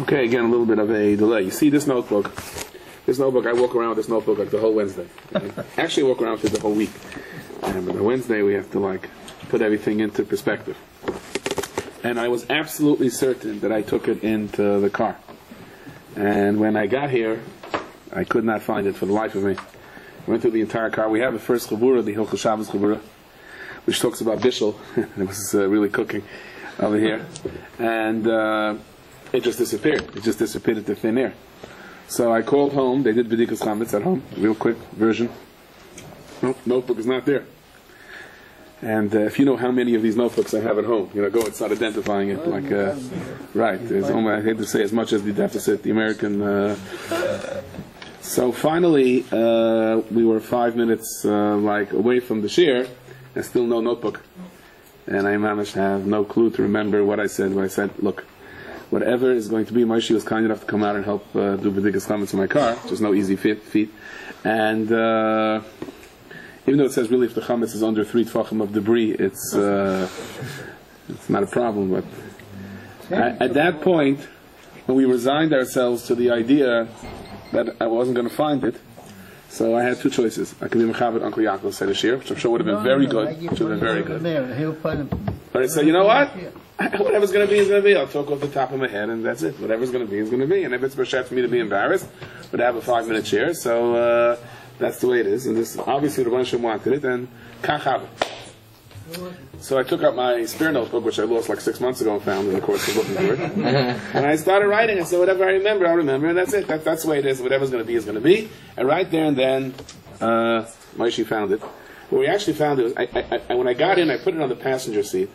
Okay, again, a little bit of a delay. You see this notebook? This notebook, I walk around with this notebook like the whole Wednesday. Actually, I walk around with it the whole week. But on Wednesday, we have to put everything into perspective. And I was absolutely certain that I took it into the car. And when I got here, I could not find it for the life of me. I went through the entire car. We have the first chabura, the Hilchos Shabbos chabura, which talks about Fischel. It was really cooking over here. And it just disappeared. It just disappeared into thin air. So I called home. They did B'dikas Chametz at home. Real quick version. Nope, notebook is not there. And if you know how many of these notebooks I have at home, go and start identifying it. Right, there's only, I hate to say, as much as the deficit, the American. So finally, we were 5 minutes away from the shir, and still no notebook. And I managed to have no clue to remember what I said. When I said, look, whatever is going to be, Moshe was kind enough to come out and help do B'dikas Chametz in my car. There's no easy feat. And even though it says really if the chametz is under 3 tefachim of debris, it's not a problem. But at that point, when we resigned ourselves to the idea that I wasn't going to find it, so I had two choices. I could be Mechabed Uncle Yaakov said a shir, which I'm sure would have been very good. But I said, you know what? Whatever's going to be is going to be. I'll talk off the top of my head, and that's it. Whatever's going to be is going to be. And if it's b'shat for me to be embarrassed, but I have a 5-minute shir, so that's the way it is. And this obviously the Rebbeinu wanted it, and kach. So I took out my spare notebook, which I lost like 6 months ago and found in the course of looking for it. And I started writing. I said, whatever I remember, I'll remember, and that's it. That's the way it is. Whatever's going to be is going to be. And right there and then, Moshe found it. What we actually found it was, when I got in, I put it on the passenger seat,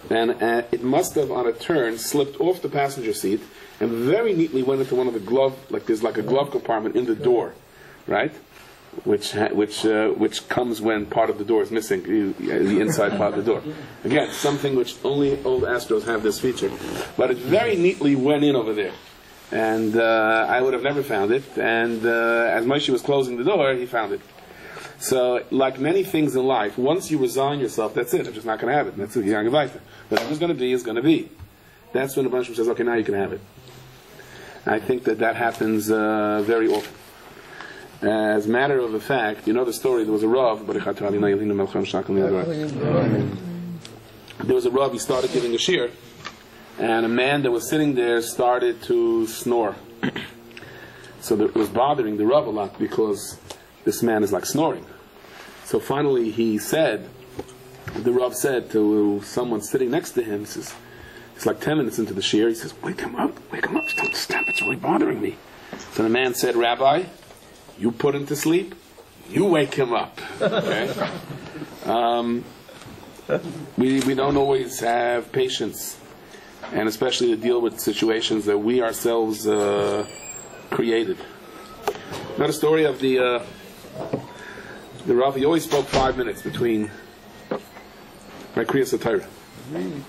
and it must have, on a turn, slipped off the passenger seat, and very neatly went into one of the glove, there's like a glove compartment in the door, right? Which comes when part of the door is missing, the inside part of the door. Again, something which only old Astros have this feature. But it very neatly went in over there. And I would have never found it. And as Moshe was closing the door, he found it. So, like many things in life, once you resign yourself, that's it. I'm just not going to have it. That's it. Whatever's going to be is going to be. That's when the Rebbeinu says, okay, now you can have it. I think that happens very often. As a matter of the fact, you know the story, there was a Rav, there was a Rav, he started giving a shir, and a man that was sitting there started to snore. So it was bothering the Rav a lot, because this man is snoring. So finally the Rav said to someone sitting next to him, he says, it's like 10 minutes into the shir, he says, wake him up, don't stop, it's really bothering me. So the man said, Rabbi, you put him to sleep, you wake him up. Okay? We don't always have patience, and especially to deal with situations that we ourselves created. Not a story of the Rav. He always spoke 5 minutes between Kriyas Torah,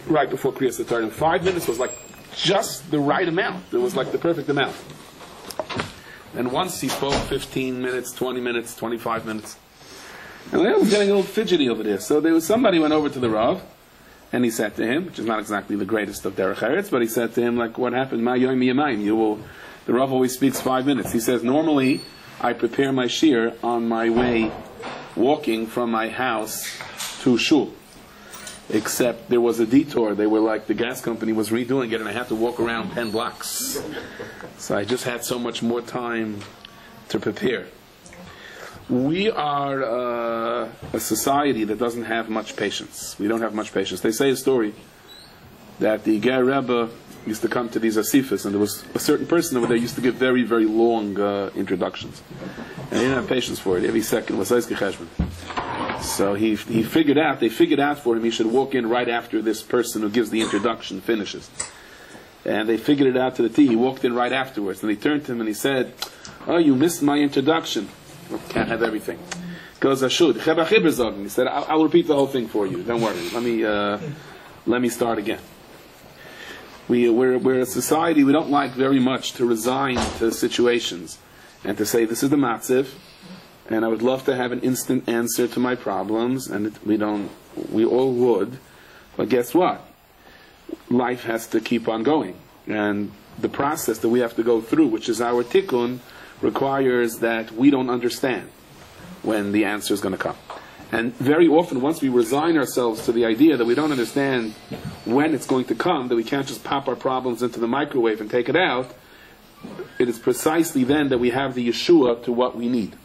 right before Kriyas Torah, and 5 minutes was just the right amount. It was the perfect amount. And once he spoke 15 minutes, 20 minutes, 25 minutes. And I was getting a little fidgety over there. So somebody went over to the Rav, and he said to him, which is not exactly the greatest of Derech Eretz, but he said to him, what happened? Ma yoim yamayim. The Rav always speaks 5 minutes. He says, normally I prepare my shir on my way walking from my house to shul. Except there was a detour. They were the gas company was redoing it, and I had to walk around 10 blocks. So I just had so much more time to prepare. We are a society that doesn't have much patience. We don't have much patience. They say a story that the Ger Rebbe used to come to these asifas, and there was a certain person over there used to give very, very long introductions. And he didn't have patience for it. Every second was Eizke Cheshbon. So they figured out for him he should walk in right after this person who gives the introduction finishes. And they figured it out to the T. He walked in right afterwards. And they turned to him and he said, oh, you missed my introduction. Well, can't have everything. Goes, I should. He said, I'll repeat the whole thing for you. Don't worry. Let me start again. We're a society, we don't like very much to resign to situations and to say, this is the matziv, and I would love to have an instant answer to my problems, and we all would, but guess what? Life has to keep on going, and the process that we have to go through, which is our tikkun, requires that we don't understand when the answer is going to come. And very often, once we resign ourselves to the idea that we don't understand when it's going to come, that we can't just pop our problems into the microwave and take it out, it is precisely then that we have the Yeshua to what we need.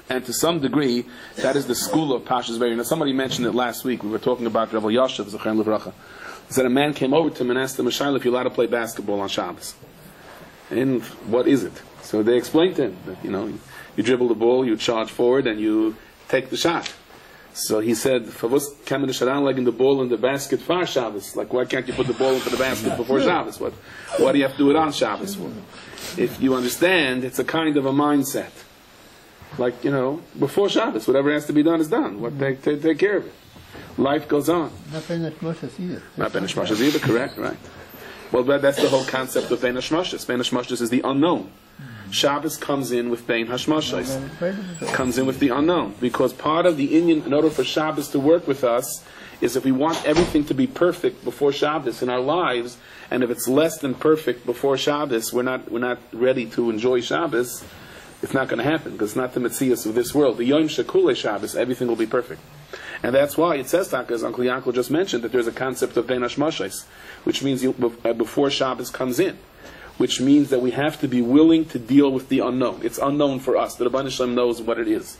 And to some degree, that is the school of Parasha Vaeira. Now, somebody mentioned it last week. We were talking about Rabbi Yoshev, Zechar Levracha. He said a man came over to him and asked him, Mishayla, if you're allowed to play basketball on Shabbos. And what is it? So they explained to him that, you dribble the ball, you charge forward, and you take the shot. So he said, "Favos kamen the sharan legging the ball in the basket for Shabbos. Like, why can't you put the ball into the basket before Shabbos? What do you have to do it on Shabbos for?" If you understand, it's a kind of a mindset. Like, before Shabbos, whatever has to be done is done. Take care of it. Life goes on. Not Ben Hashmashas either. Not Ben Hashmashas either, correct, right. Well, that's the whole concept of Ben Hashmashas. Ben Hashmashas is the unknown. Shabbos comes in with Ben Hashmashas. Comes in with the unknown. Because part of the Indian, in order for Shabbos to work with us, is if we want everything to be perfect before Shabbos in our lives, and if it's less than perfect before Shabbos, we're not ready to enjoy Shabbos, it's not going to happen, because it's not the Metzias of this world. The Yom Shekule Shabbos, everything will be perfect. And that's why it says, as Uncle Yaakov just mentioned, that there's a concept of Ben Hashmashas, which means before Shabbos comes in. Which means that we have to be willing to deal with the unknown. It's unknown for us. The Rabbi Shem knows what it is.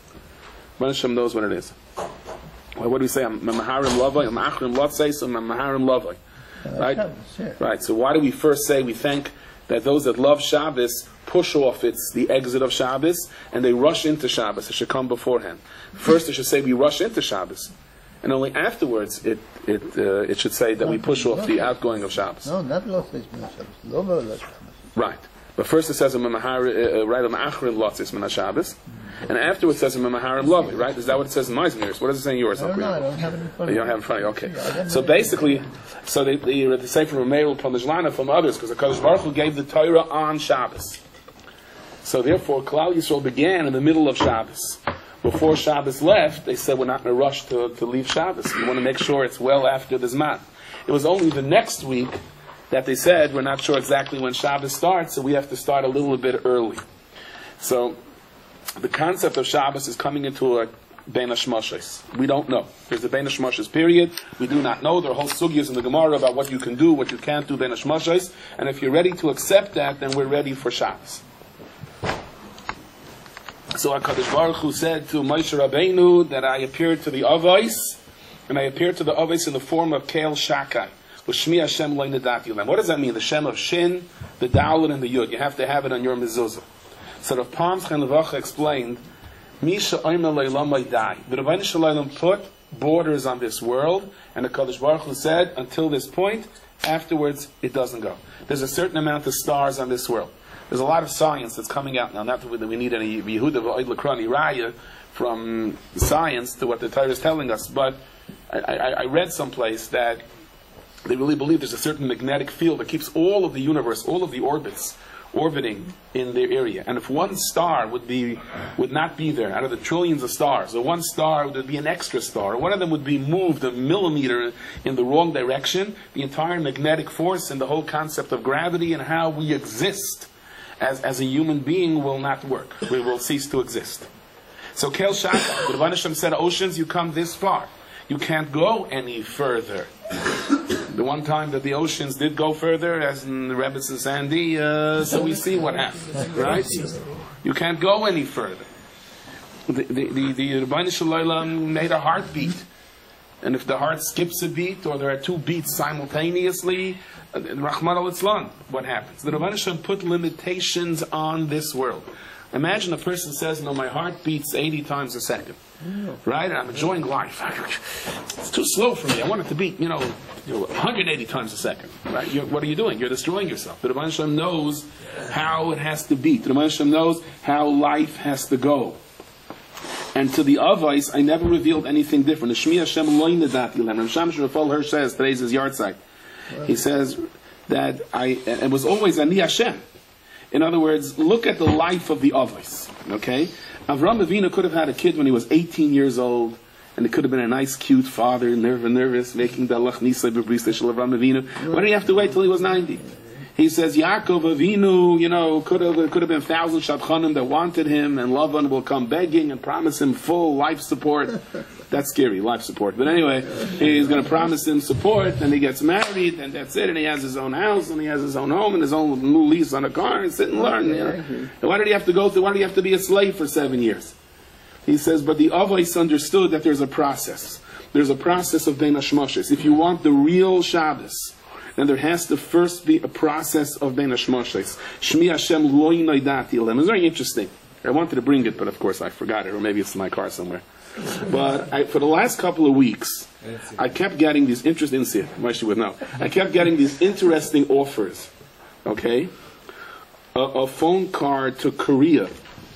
Rabbi Shem knows what it is. Well, what do we say? I'm maharim lavai, I'm achrim lotzeis, I'm maharim lavai. Right? Right. So why do we first say we think that those that love Shabbos push off the exit of Shabbos and they rush into Shabbos? It should come beforehand. First, it should say we rush into Shabbos, and only afterwards it should say that we push off the outgoing of Shabbos. No, not lotzeis min Shabbos. Lovo Shabbos. Right. But first it says right on Achrim Lotzis Min Shabbos, and afterwards it says Maharim Lavi, right? Is that what it says in my mirrors? What does it say in yours? I don't have it in front of me. You don't have it in front of you, okay. So basically, they say from Rameir from Mijlana, from others, because the Kadosh Baruch Hu gave the Torah on Shabbos. So therefore, Klal Yisrael began in the middle of Shabbos. Before Shabbos left, they said we're not in a rush to leave Shabbos. We want to make sure it's well after the Zman. It was only the next week that they said we're not sure exactly when Shabbos starts, so we have to start a little bit early. So the concept of Shabbos is coming into a Ben Hashmashas. We don't know. There's a Ben Hashmashas period. We do not know. There are whole sugyas in the Gemara about what you can do, what you can't do Ben Hashmashas. And if you're ready to accept that, then we're ready for Shabbos. So HaKadosh Baruch Hu said to Moshe Rabbeinu that I appeared to the Avos, and I appeared to the Avos in the form of Kel Shakai. Shmi Hashem lo nedati lem. What does that mean? The Shem of Shin, the Dalet, and the Yud. You have to have it on your mezuzah. So Rav Pam's Chen Levacha explained, Misha Omer Leilam Dai. The Rebbeinu Shalom put borders on this world, and the Kadosh Baruch Hu said, until this point, afterwards it doesn't go. There's a certain amount of stars on this world. There's a lot of science that's coming out now. Not that we need any Yehuda v'Oid L'Krani Raya from science to what the Torah is telling us, but I read someplace that they really believe there's a certain magnetic field that keeps all of the universe, all of the orbits, orbiting in their area. And if one star would not be there, out of the trillions of stars, or one star would be an extra star, or one of them would be moved a millimeter in the wrong direction, the entire magnetic force and the whole concept of gravity and how we exist as a human being will not work. We will cease to exist. So Kel Shakai, the Rebbeinu Hashem said, oceans, you come this far. You can't go any further. The one time that the oceans did go further, as in the Rebbe's and Sandy, so we see what happens, right? You can't go any further. The Rabbi Shalom made a heartbeat, and if the heart skips a beat, or there are two beats simultaneously, Rahman al-Islam, what happens? The Rabbi Shalom put limitations on this world. Imagine a person says, no, my heart beats 80 times a second. Right? And I'm enjoying life. It's too slow for me. I want it to beat, 180 times a second. Right? What are you doing? You're destroying yourself. The Rebbeinu Shalom knows how it has to beat. The Rebbeinu Shalom knows how life has to go. And to the Avos, I never revealed anything different. The Shmi Hashem lo nedati lem. Rav Shamash Rafal Hirsch says, today's his yard site. He says that it was always Ani Hashem. In other words, look at the life of the Avos. Okay? Avram Avinu could have had a kid when he was 18 years old, and it could have been a nice, cute father, nervous, making the Allah Nisai B'Brisa Shel Avram Avinu. Why did he have to wait till he was 90? He says Yaakov Avinu, could have been 1,000 shadchanim that wanted him, and Lavan will come begging and promise him full life support. That's scary, life support. But anyway, he's going to promise him support, and he gets married, and that's it. And he has his own house, and he has his own home, and his own new lease on a car, and sit and learn. And why did he have to go through? Why did he have to be a slave for 7 years? He says, but the Avos understood that there's a process. There's a process of Bein Hashmoshes. If you want the real Shabbos, then there has to first be a process of Bein Hashmoshes. Shmi Hashem lo yinodati lem. It's very interesting. I wanted to bring it, but of course I forgot it, or maybe it's in my car somewhere. But for the last couple of weeks, I kept getting these interesting, Moshe would know. I kept getting these interesting offers. Okay? A phone card to Korea,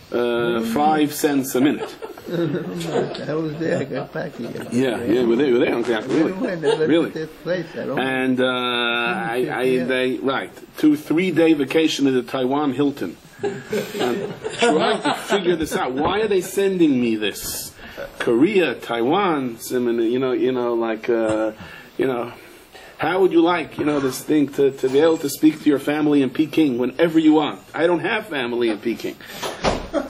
5 cents a minute. I was there, I got back here. Yeah, we're there, exactly. Really? And right, 2-3 day vacation at the Taiwan Hilton. I'm trying to figure this out. Why are they sending me this? Korea, Taiwan, how would you like, this thing to be able to speak to your family in Peking whenever you want? I don't have family in Peking.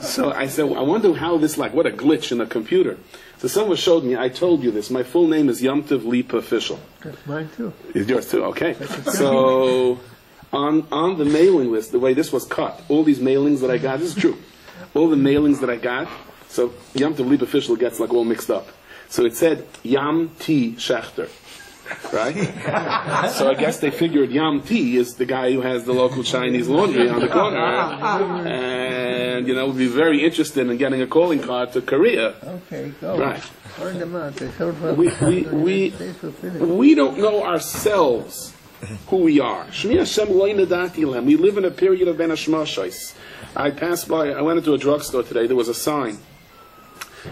So I said, I wonder how this, what a glitch in the computer. So someone showed me, I told you this, my full name is Yom Tov Lipa Fischel. That's mine too. It's yours too, okay. So on the mailing list, the way this was cut, all these mailings that I got, this is true, all the mailings that I got, so Yom Tov Lipa Fischel gets all mixed up. So it said Yam T Schachter. Right? So I guess they figured Yam T is the guy who has the local Chinese laundry on the corner. And, would be very interested in getting a calling card to Korea. Okay, go. Right. Earn them out. We don't know ourselves who we are. We live in a period of Ben Hashmoshes. I went into a drugstore today, there was a sign,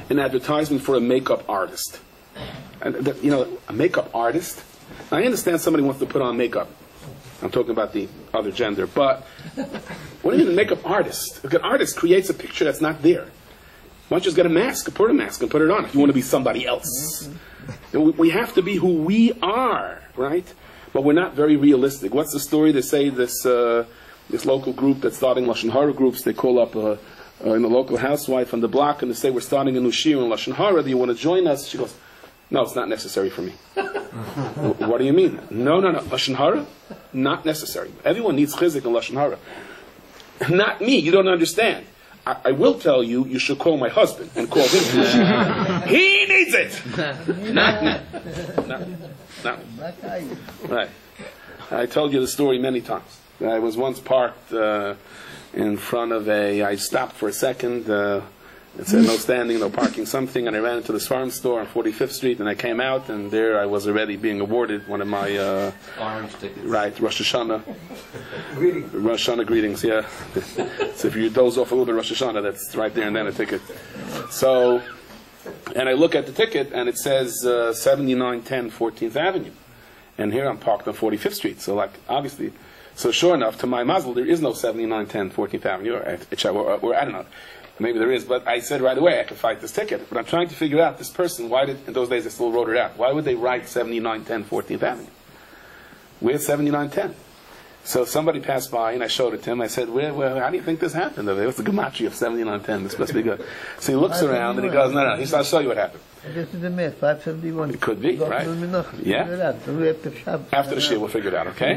an advertisement for a makeup artist. And a makeup artist. I understand somebody wants to put on makeup. I'm talking about the other gender. But what do you mean a makeup artist? An artist creates a picture that's not there. Why don't you just get a mask, put a mask, and put it on if you want to be somebody else? We have to be who we are, right? But we're not very realistic. What's the story? They say this local group that's starting Lashon Hara groups, they call up a local housewife on the block and they say, we're starting a new shir in Lashon Hara. Do you want to join us? She goes, no, it's not necessary for me. What do you mean? No. Lashon Hara? Not necessary. Everyone needs chizik in Lashon Hara. Not me. You don't understand. I will tell you, you should call my husband and call him. He needs it! Not me. No. Right. I told you the story many times. I was once parked in front of I stopped for a second. It said no standing, no parking something, and I ran into the farm store on 45th Street, and I came out, and there I was already being awarded one of my orange tickets. Right, Rosh Hashanah. Rosh Hashanah greetings, yeah. So if you doze off a little bit Rosh Hashanah, that's right there and then a ticket. So, and I look at the ticket, and it says 7910 14th Avenue. And here I'm parked on 45th Street, so obviously, so sure enough, to my mazel, there is no 7910 14th Avenue, or I don't know. Maybe there is, but I said right away I could fight this ticket. But I'm trying to figure out this person, why did, in those days they still wrote it out, why would they write 7910 14th Avenue? Where's 7910? So somebody passed by and I showed it to him. I said, how do you think this happened? What's the gematria of 7910? This must be good. So he looks around and he goes, no. He says, I'll show you what happened. This is the myth, 571. It could be, right? Yeah. After the shir, we'll figure it out, okay?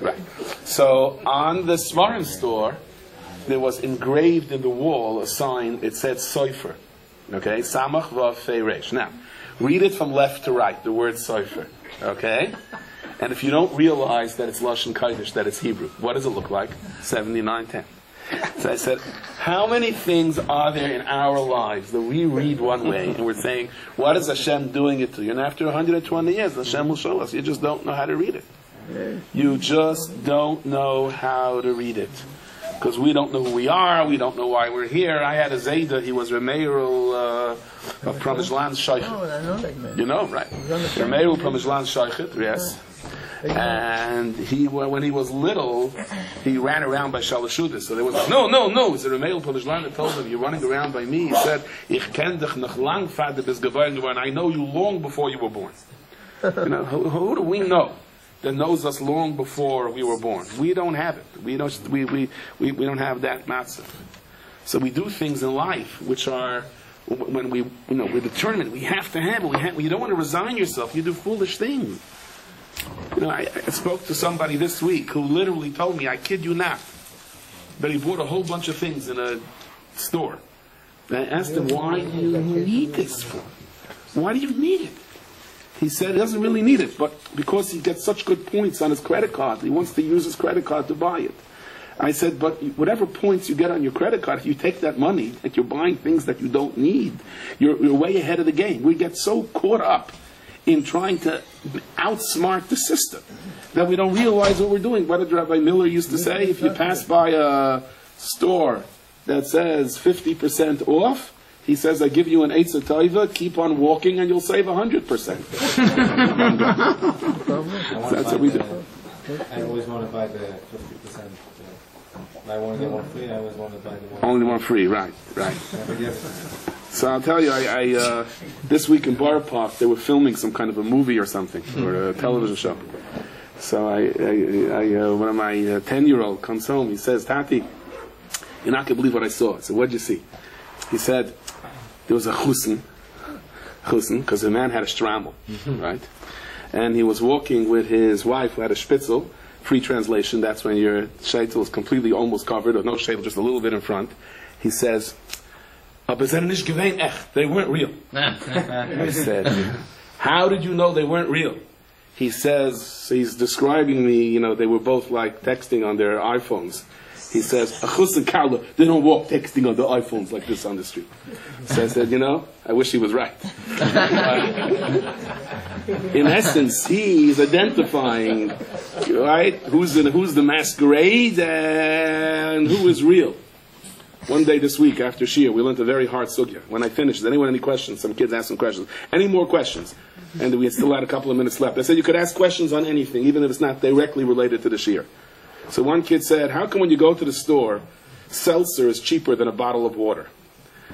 Right. So on the Svarim store, there was engraved in the wall a sign, it said Sofer. Okay? Samach Vav Fei Resh. Now, read it from left to right, the word Sofer. Okay? And if you don't realize that it's Lashon Kodesh, that it's Hebrew, what does it look like? 7910. So I said, how many things are there in our lives that we read one way and we're saying, what is Hashem doing it to you? And after 120 years, Hashem will show us. You just don't know how to read it. You just don't know how to read it. Because we don't know who we are, we don't know why we're here. I had a Zayda, he was Remeirul of Pramishlan Shaychet. Oh, I know that man. You know, right? Remeirul Pramishlan Shaychet, yes. And when he was little, he ran around by Shalashudas. So there was no. It's a Remeirul Pramishlan that told him, you're running around by me. He said, Ich ken dich noch lang vader bis geworden, and I know you long before you were born. Who do we know? that knows us long before we were born. We don't have it. We don't have that matzah. So we do things in life which are, when we're determined, we have to have it. You don't want to resign yourself. You do foolish things. I spoke to somebody this week who literally told me, I kid you not, that he bought a whole bunch of things in a store. And I asked him, why do you need this for? Why do you need it? He said he doesn't really need it, but because he gets such good points on his credit card, he wants to use his credit card to buy it. I said, but whatever points you get on your credit card, if you take that money and you're buying things that you don't need, you're way ahead of the game. We get so caught up in trying to outsmart the system that we don't realize what we're doing. What did Rabbi Miller used to say? If you pass by a store that says 50% off, he says, I give you an Eitzah Taiva, keep on walking and you'll save 100%. That's what we do. I always want to buy the 50%. I want to get one free, I always want to buy the one. Only one free, right. So I'll tell you, I this week in Borough Park, they were filming some kind of a movie or something, or a television show. So one of my 10-year-old comes home, he says, Tati, you're not going to believe what I saw. I said, what'd you see? He said, there was a chusen, because the man had a strammel, right? And he was walking with his wife who had a spitzel. Free translation, that's when your sheitel is completely almost covered, or no sheitel, just a little bit in front. He says, they weren't real. I said, how did you know they weren't real? He says, he's describing me, they were both like texting on their iPhones. He says, Achus and Carla, they don't walk texting on their iPhones like this on the street. So I said, I wish he was right. In essence, he's identifying, right, who's the masquerade and who is real. One day this week after Shia, we learned a very hard sugya. When I finished, does anyone have any questions? Some kids asked some questions. Any more questions? And we still had a couple of minutes left. I said you could ask questions on anything, even if it's not directly related to the Shia. So one kid said, how come when you go to the store, seltzer is cheaper than a bottle of water?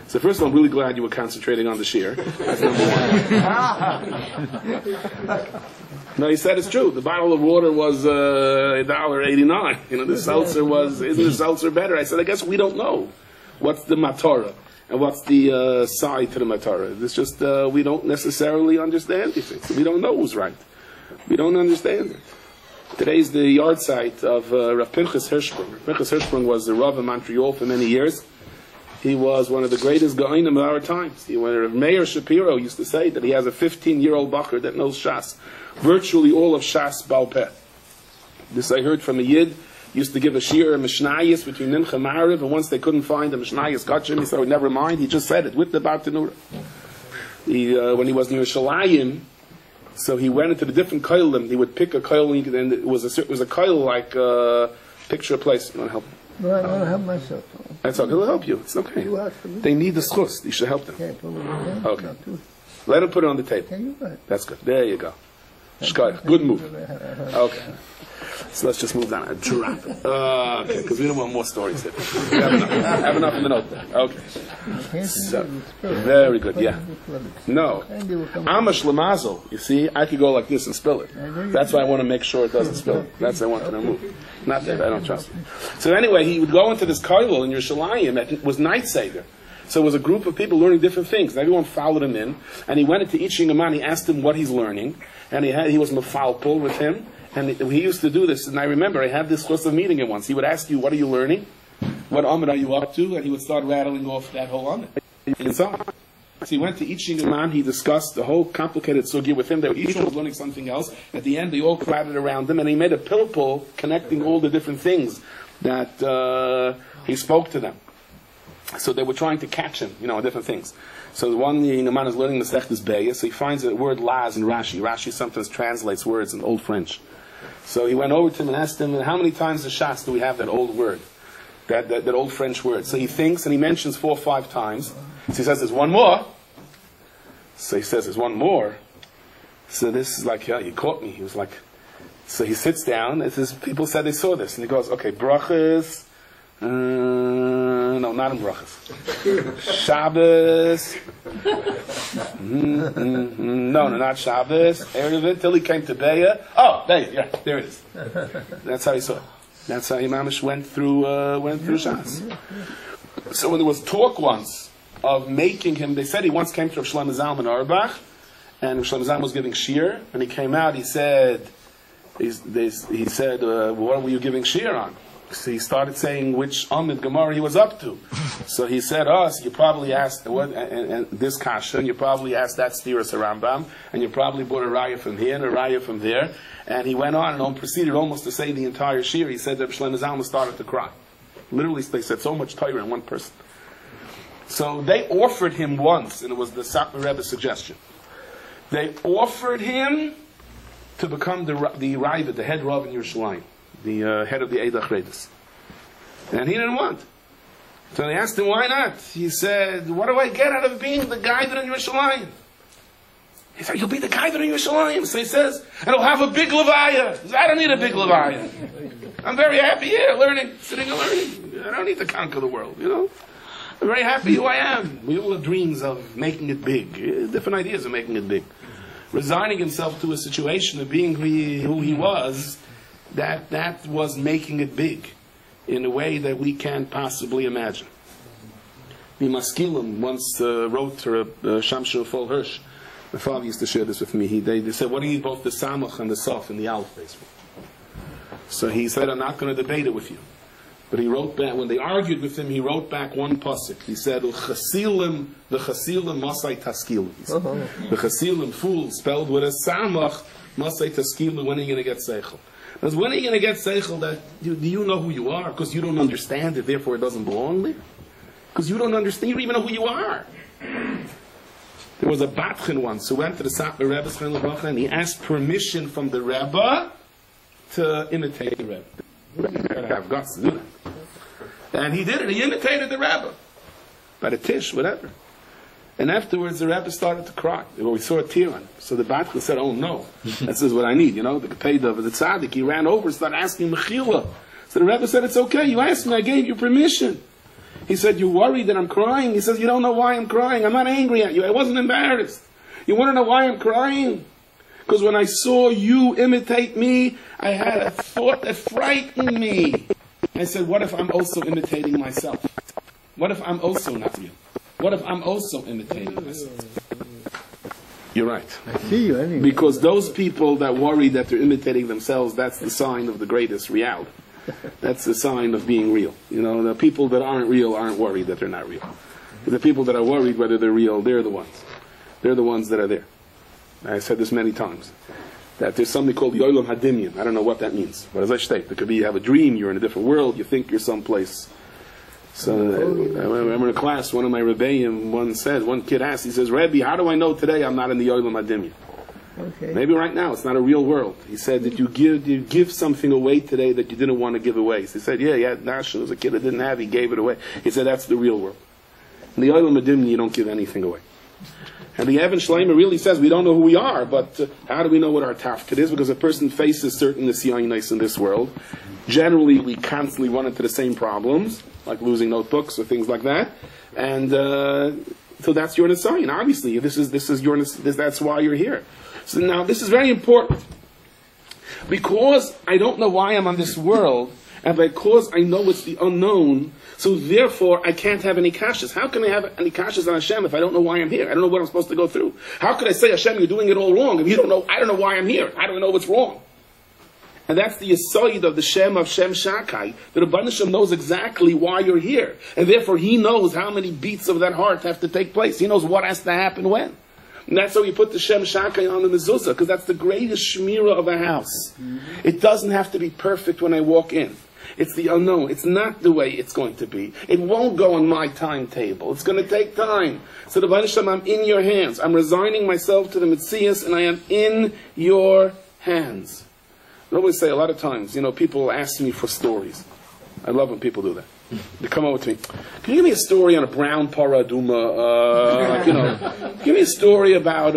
So first of all, I'm really glad you were concentrating on the shear. That's number one. No, he said it's true. The bottle of water was $1.89. The seltzer isn't the seltzer better? I said, I guess we don't know what's the matara and what's the side to the matara. It's just we don't necessarily understand these things. We don't know who's right. We don't understand it. Today's the yard site of Rav Pinchas Hirschsprung. Rav Pinchas Hirschsprung was the Rav in Montreal for many years. He was one of the greatest Gaonim of our times. Mayor Shapiro used to say that he has a 15-year-old bacher that knows Shas. Virtually all of Shas Baal Peh. This I heard from a Yid. Used to give a shir, a Mishnayis between Mincha and Ma'ariv, and once they couldn't find the Mishnayis Kachim, he said, oh, never mind, he just said it with the Bartanura. When he was in Yerushalayim, so he went into the different koilim. He would pick a koil, and it was a koil like picture a place. You want to help? No, I want to help myself. That's okay. He'll help you. It's okay. They need the schus. You should help them. Okay. Let him put it on the table. That's good. There you go. Good move. Okay. So let's just move down and drop it. Okay, because we don't want more stories here. We have enough in the notebook. Okay. So, very good, yeah. No. Amash Lamazel, you see, I could go like this and spill it. That's why I want to make sure it doesn't spill. That's why I want to remove. Not that I don't trust you. So anyway, he would go into this koilel in Yerushalayim. It was night seder. So it was a group of people learning different things. And everyone followed him in. And he went into each shingaman. He asked him what he's learning. And he was mefalpul with him. And he used to do this. And I remember I had this close of meeting him once. He would ask you, what are you learning? What amud are you up to? And he would start rattling off that whole amud. So he went to each shingaman. He discussed the whole complicated sugya with him. Each one was learning something else. At the end, they all crowded around him. And he made a pilpul connecting all the different things that he spoke to them. So they were trying to catch him, different things. So the one man is learning the Sechtes Beis, so he finds the word laz in Rashi. Rashi sometimes translates words in Old French. So he went over to him and asked him, how many times in Shas do we have that old word? That old French word. So he thinks, and he mentions 4 or 5 times. So he says, there's one more. So he says, there's one more. So this is like, yeah, you caught me. He was like, so he sits down, and says, people said they saw this. And he goes, okay, brachas, No, not in brachas. Shabbos. No, not Shabbos. Erev till he came to Beya. Oh, there it is. That's how he saw it. That's how Imamish went through Shas. So when there was talk once of making him, they said he once came to Rav Shlomo Zalman Auerbach, and Rav Shlomo Zalman was giving shir, and he came out. He said, what were you giving shir on? So he started saying which Amid Gemara he was up to. So he said, you probably asked and this kasha, and you probably asked that Stiras Rambam, and you probably brought a raya from here and a raya from there. And he went on and proceeded almost to say the entire shir. He said that Shlomo Zalman started to cry. Literally, they said so much Torah in one person. So they offered him once, and it was the Satmar Rebbe's suggestion. They offered him to become the Ravid, the head Rav in Yerushalayim, the head of the Eid HaChredus. And he didn't want. So they asked him, why not? He said, what do I get out of being the guy that in Yerushalayim? He said, you'll be the guy that in Yerushalayim. So he says, and I'll have a big levaya. He said, I don't need a big levaya. I'm very happy here, sitting and learning. I don't need to conquer the world, I'm very happy who I am. We all have dreams of making it big, different ideas of making it big. Resigning himself to a situation of being who he was, that was making it big in a way that we can't possibly imagine. The Maskilim once wrote to Shamshir Fol Hirsch. My father used to share this with me. They said, what do you need both the Samach and the Sof and the Aleph base for? So he said, I'm not going to debate it with you. But he wrote back, when they argued with him, he wrote back one pasuk. He said, the Chasilim Masai Taskilim. The Chasilim, fool, spelled with a Samach, Masai Taskilim, when are you going to get Seichel? Because when are you going to get Seichel that, do you know who you are? Because you don't understand it, therefore it doesn't belong there? Because you don't understand, you don't even know who you are. There was a Batchen once who went to the Satmar Rebbe's Chayil and he asked permission from the Rebbe to imitate the Rebbe. You gotta have guts to do that. And he did it. He imitated the Rebbe. By the Tish, whatever. And afterwards the Rebbe started to cry. We saw a tear on him. So the Batchen said, oh no, this is what I need. The Gepeda of the Tzaddik. He ran over and started asking Mechila. So the Rebbe said, it's okay. You asked me. I gave you permission. He said, you're worried that I'm crying? He says, you don't know why I'm crying. I'm not angry at you. I wasn't embarrassed. You want to know why I'm crying? Because when I saw you imitate me, I had a thought that frightened me. I said, what if I'm also imitating myself? What if I'm also not you? What if I'm also imitating myself? You're right. I see you anyway. Because those people that worry that they're imitating themselves, that's the sign of the greatest reality. That's the sign of being real. The people that aren't real aren't worried that they're not real. The people that are worried whether they're real, they're the ones. They're the ones that are there. I said this many times. That there's something called Yolam Hadimyan. I don't know what that means. But as I state, it could be you have a dream, you're in a different world, you think you're someplace. So I remember in a class, one of my Rebbeim one kid asked, he says, Rabbi, how do I know today I'm not in the Yolam Hadimyan? Okay. Maybe right now it's not a real world. He said, did you give something away today that you didn't want to give away? So he said, yeah, Nash was a kid that didn't have, he gave it away. He said, that's the real world. In the Olam Adimni, you don't give anything away. And the Evan Shleimer really says, we don't know who we are, but how do we know what our tafkid is? Because a person faces certain nisyanis in this world. Generally, we constantly run into the same problems, like losing notebooks or things like that. And so that's your nisayin. Obviously, this is your that's why you're here. So now this is very important. Because I don't know why I'm on this world, and because I know it's the unknown, so therefore I can't have any kashas. How can I have any kashas on Hashem if I don't know why I'm here? I don't know what I'm supposed to go through. How could I say, Hashem, you're doing it all wrong if you don't know? I don't know why I'm here. I don't know what's wrong. And that's the yisoid of the Shem of Shem Shakai. The Rebbeinu Shem knows exactly why you're here. And therefore he knows how many beats of that heart have to take place. He knows what has to happen when. And that's how you put the Shem Shakai on the mezuzah, because that's the greatest shmirah of a house. Mm-hmm. It doesn't have to be perfect when I walk in. It's the unknown. It's not the way it's going to be. It won't go on my timetable. It's going to take time. So the Rebbeinu Shem, I'm in your hands. I'm resigning myself to the Metzias, and I am in your hands. I always say a lot of times, people ask me for stories. I love when people do that. They come over to me. Can you give me a story on a brown para aduma? Give me a story about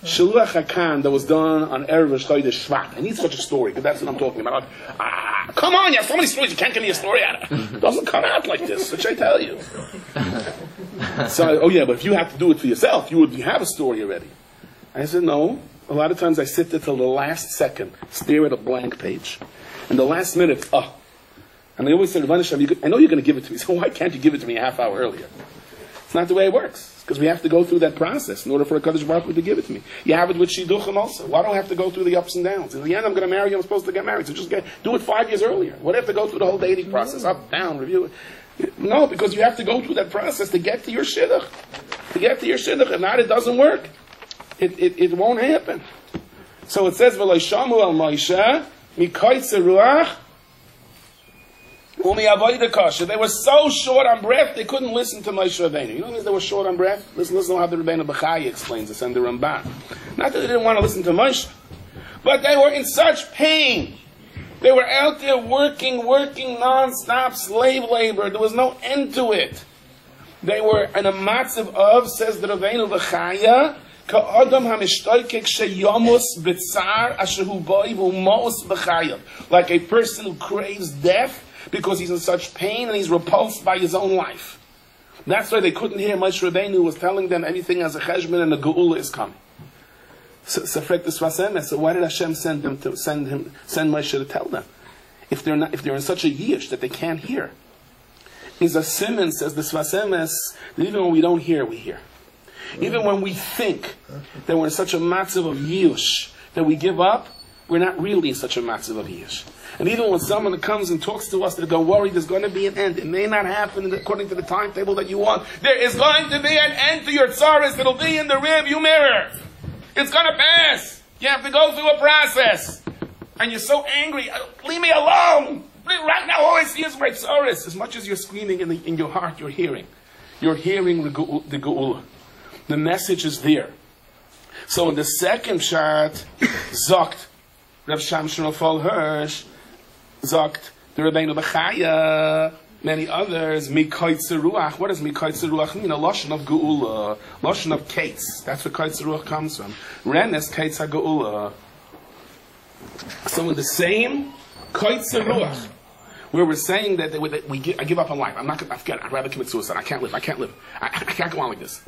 Shiluach HaKan that was done on Erev Chodesh Shvat. I need such a story, because that's what I'm talking about. Come on, you have so many stories, you can't give me a story out of it. It doesn't come out like this, which I tell you. So, but if you have to do it for yourself, you have a story already. I said, no. A lot of times I sit there till the last second, stare at a blank page. And the last minute, And they always say, I know you're going to give it to me, so why can't you give it to me a half hour earlier? It's not the way it works, because we have to go through that process in order for a Kadosh Baruch Hu to give it to me. You have it with Shidduchim also. Why do I have to go through the ups and downs? In the end, I'm going to marry you, I'm supposed to get married, so just do it 5 years earlier. Why do I have to go through the whole dating process, up, down, review it? No, because you have to go through that process to get to your Shidduch. If not, it doesn't work. It won't happen. So it says, V'lo shamu al Moshe, mikoytze ruach, umi avoda kasha. They were so short on breath, they couldn't listen to Moshe Rabbeinu. You know what means they were short on breath? Listen how the Rabbeinu Bechai explains this and the Ramban. Not that they didn't want to listen to Moshe, but they were in such pain. They were out there working non-stop slave labor. There was no end to it. They were in a matzav of, says the Rabbeinu Bechaya, like a person who craves death because he's in such pain and he's repulsed by his own life. That's why they couldn't hear Moshe Rabbeinu was telling them everything as a cheshbon and the geula is coming. So why did Hashem send Moshe to tell them? If they're in such a yish that they can't hear. Is a simon, says the Sfas Emes, that even when we don't hear, we hear. Even when we think that we're in such a matzav of yish that we give up, we're not really in such a matzav of yish. And even when someone comes and talks to us that don't worry, there's going to be an end. It may not happen according to the timetable that you want. There is going to be an end to your tzaras. It'll be in the rearview mirror. It's going to pass. You have to go through a process. And you're so angry. Leave me alone. Right now all I see is my tzaras. As much as you're screaming in your heart, you're hearing. You're hearing the geula. The message is there. So in the second shot, Zokt, Rav Shamshon Rafal Hirsch, Zokt, the Rabbeinu Bechaya, many others, Mikoitze Ruach. What does Mikoitze Ruach mean? A Lashon of Geula, Lashon of Kates. That's where Koitze Ruach comes from. Renes Kates HaGeula. So in the same Koitze Ruach, where we're saying that I give up on life. I'd rather commit suicide. I can't live. I can't go on like this.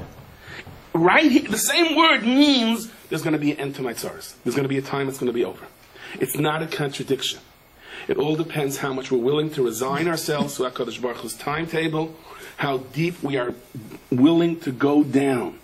Right here, the same word means there's going to be an end to my tzaras. There's going to be a time it's going to be over. It's not a contradiction. It all depends how much we're willing to resign ourselves to HaKadosh Baruch Hu's timetable, how deep we are willing to go down.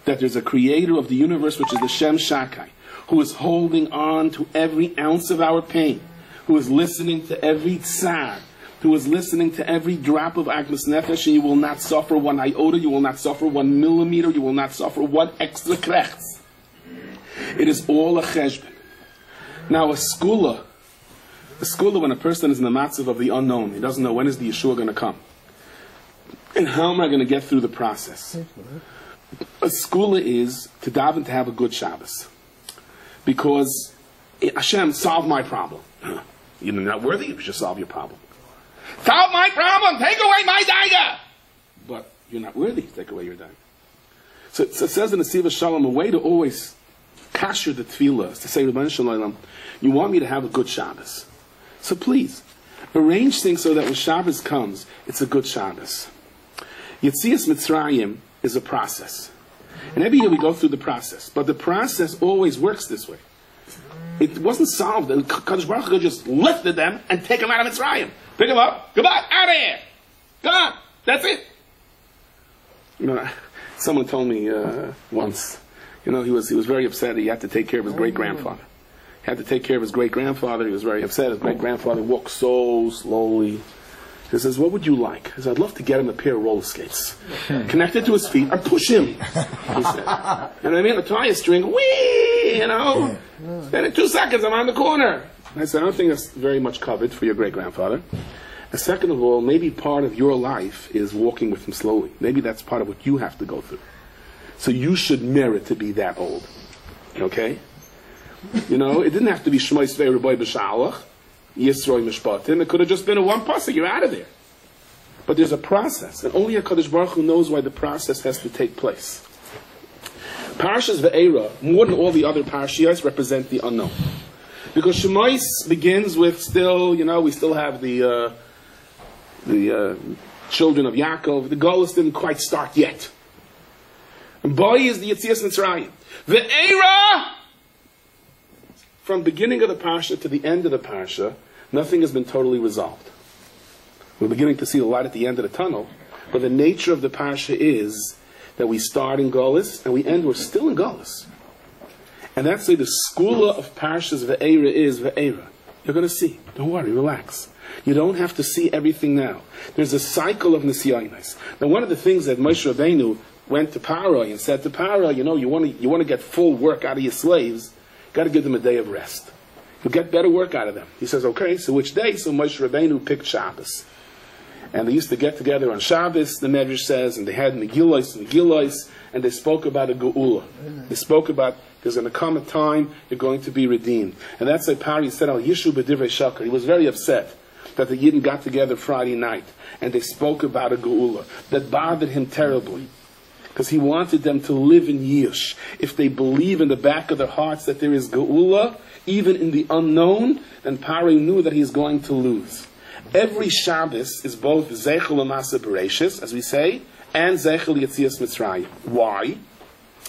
That there's a creator of the universe, which is the Shem Shakai, who is holding on to every ounce of our pain, who is listening to every tzad, who is listening to every drop of Agnes Nefesh, and you will not suffer one iota, you will not suffer 1 millimeter, you will not suffer one extra krechts. It is all a cheshbon. Now a skula, when a person is in the matzav of the unknown, he doesn't know when is the Yeshua going to come. And how am I going to get through the process? A skula is to daven to have a good Shabbos. Because Hashem, solve my problem. You're not worthy, you should solve your problem. Solve my problem! Take away my daiga! But you're not worthy to take away your daiga. So it says in the Siva Shalom, a way to always kasher the tefillah is to say, Rebbeinu Shalom, you want me to have a good Shabbos. So please, arrange things so that when Shabbos comes, it's a good Shabbos. Yetzias Mitzrayim is a process. And every year we go through the process. But the process always works this way. It wasn't solved. And Kadosh Baruch Hu just lifted them and take them out of Mitzrayim. Pick him up. Goodbye. Out of here. Come on. That's it. Someone told me once, he was very upset. He had to take care of his great-grandfather. He had to take care of his great-grandfather. He was very upset. His great-grandfather walked so slowly. He says, what would you like? He says, I'd love to get him a pair of roller skates. Connected to his feet. I'd push him. He said. You know what I mean? A tie a string. Whee! Then in 2 seconds, I'm on the corner. I said, I don't think that's very much covered for your great-grandfather. And second of all, maybe part of your life is walking with him slowly. Maybe that's part of what you have to go through. So you should merit to be that old. Okay? It didn't have to be Shmoi Svei Rabbi B'Shalach. Yisroi Mishpatim. It could have just been a one pasuk, you're out of there. But there's a process, and only HaKadosh Baruch Hu knows why the process has to take place. Parashas Vaeira, more than all the other parashiyos, represent the unknown. Because Shemais begins with still, we still have the children of Yaakov. The Golus didn't quite start yet. And Boy is the Yetzias Mitzrayim. Vaeira! From beginning of the Parsha to the end of the Parsha, nothing has been totally resolved. We're beginning to see the light at the end of the tunnel, but the nature of the Parsha is that we start in Golus and we end, we're still in Golus. And that's the skula of Parshas Vaeira is Vaeira. You're going to see. Don't worry, relax. You don't have to see everything now. There's a cycle of Nisyanos. Now, one of the things that Moshe Rabbeinu went to Paro and said to Paro, you want to get full work out of your slaves, got to give them a day of rest. You'll get better work out of them. He says, okay, so which day? So Moshe Rabbeinu picked Shabbos. And they used to get together on Shabbos, the Medrash says, and they had Megillos, and they spoke about a Geula. They spoke about there's going to come a time you're going to be redeemed. And that's why Pari said, Al Yishu B'divrei Schachter. He was very upset that the Yidden got together Friday night, and they spoke about a Geula that bothered him terribly. Because he wanted them to live in Yish. If they believe in the back of their hearts that there is Geula, even in the unknown, then Pari knew that he's going to lose. Every Shabbos is both Zeichel L'Masa Bereshis, as we say, and Zeichel Yetzias Mitzrayim. Why?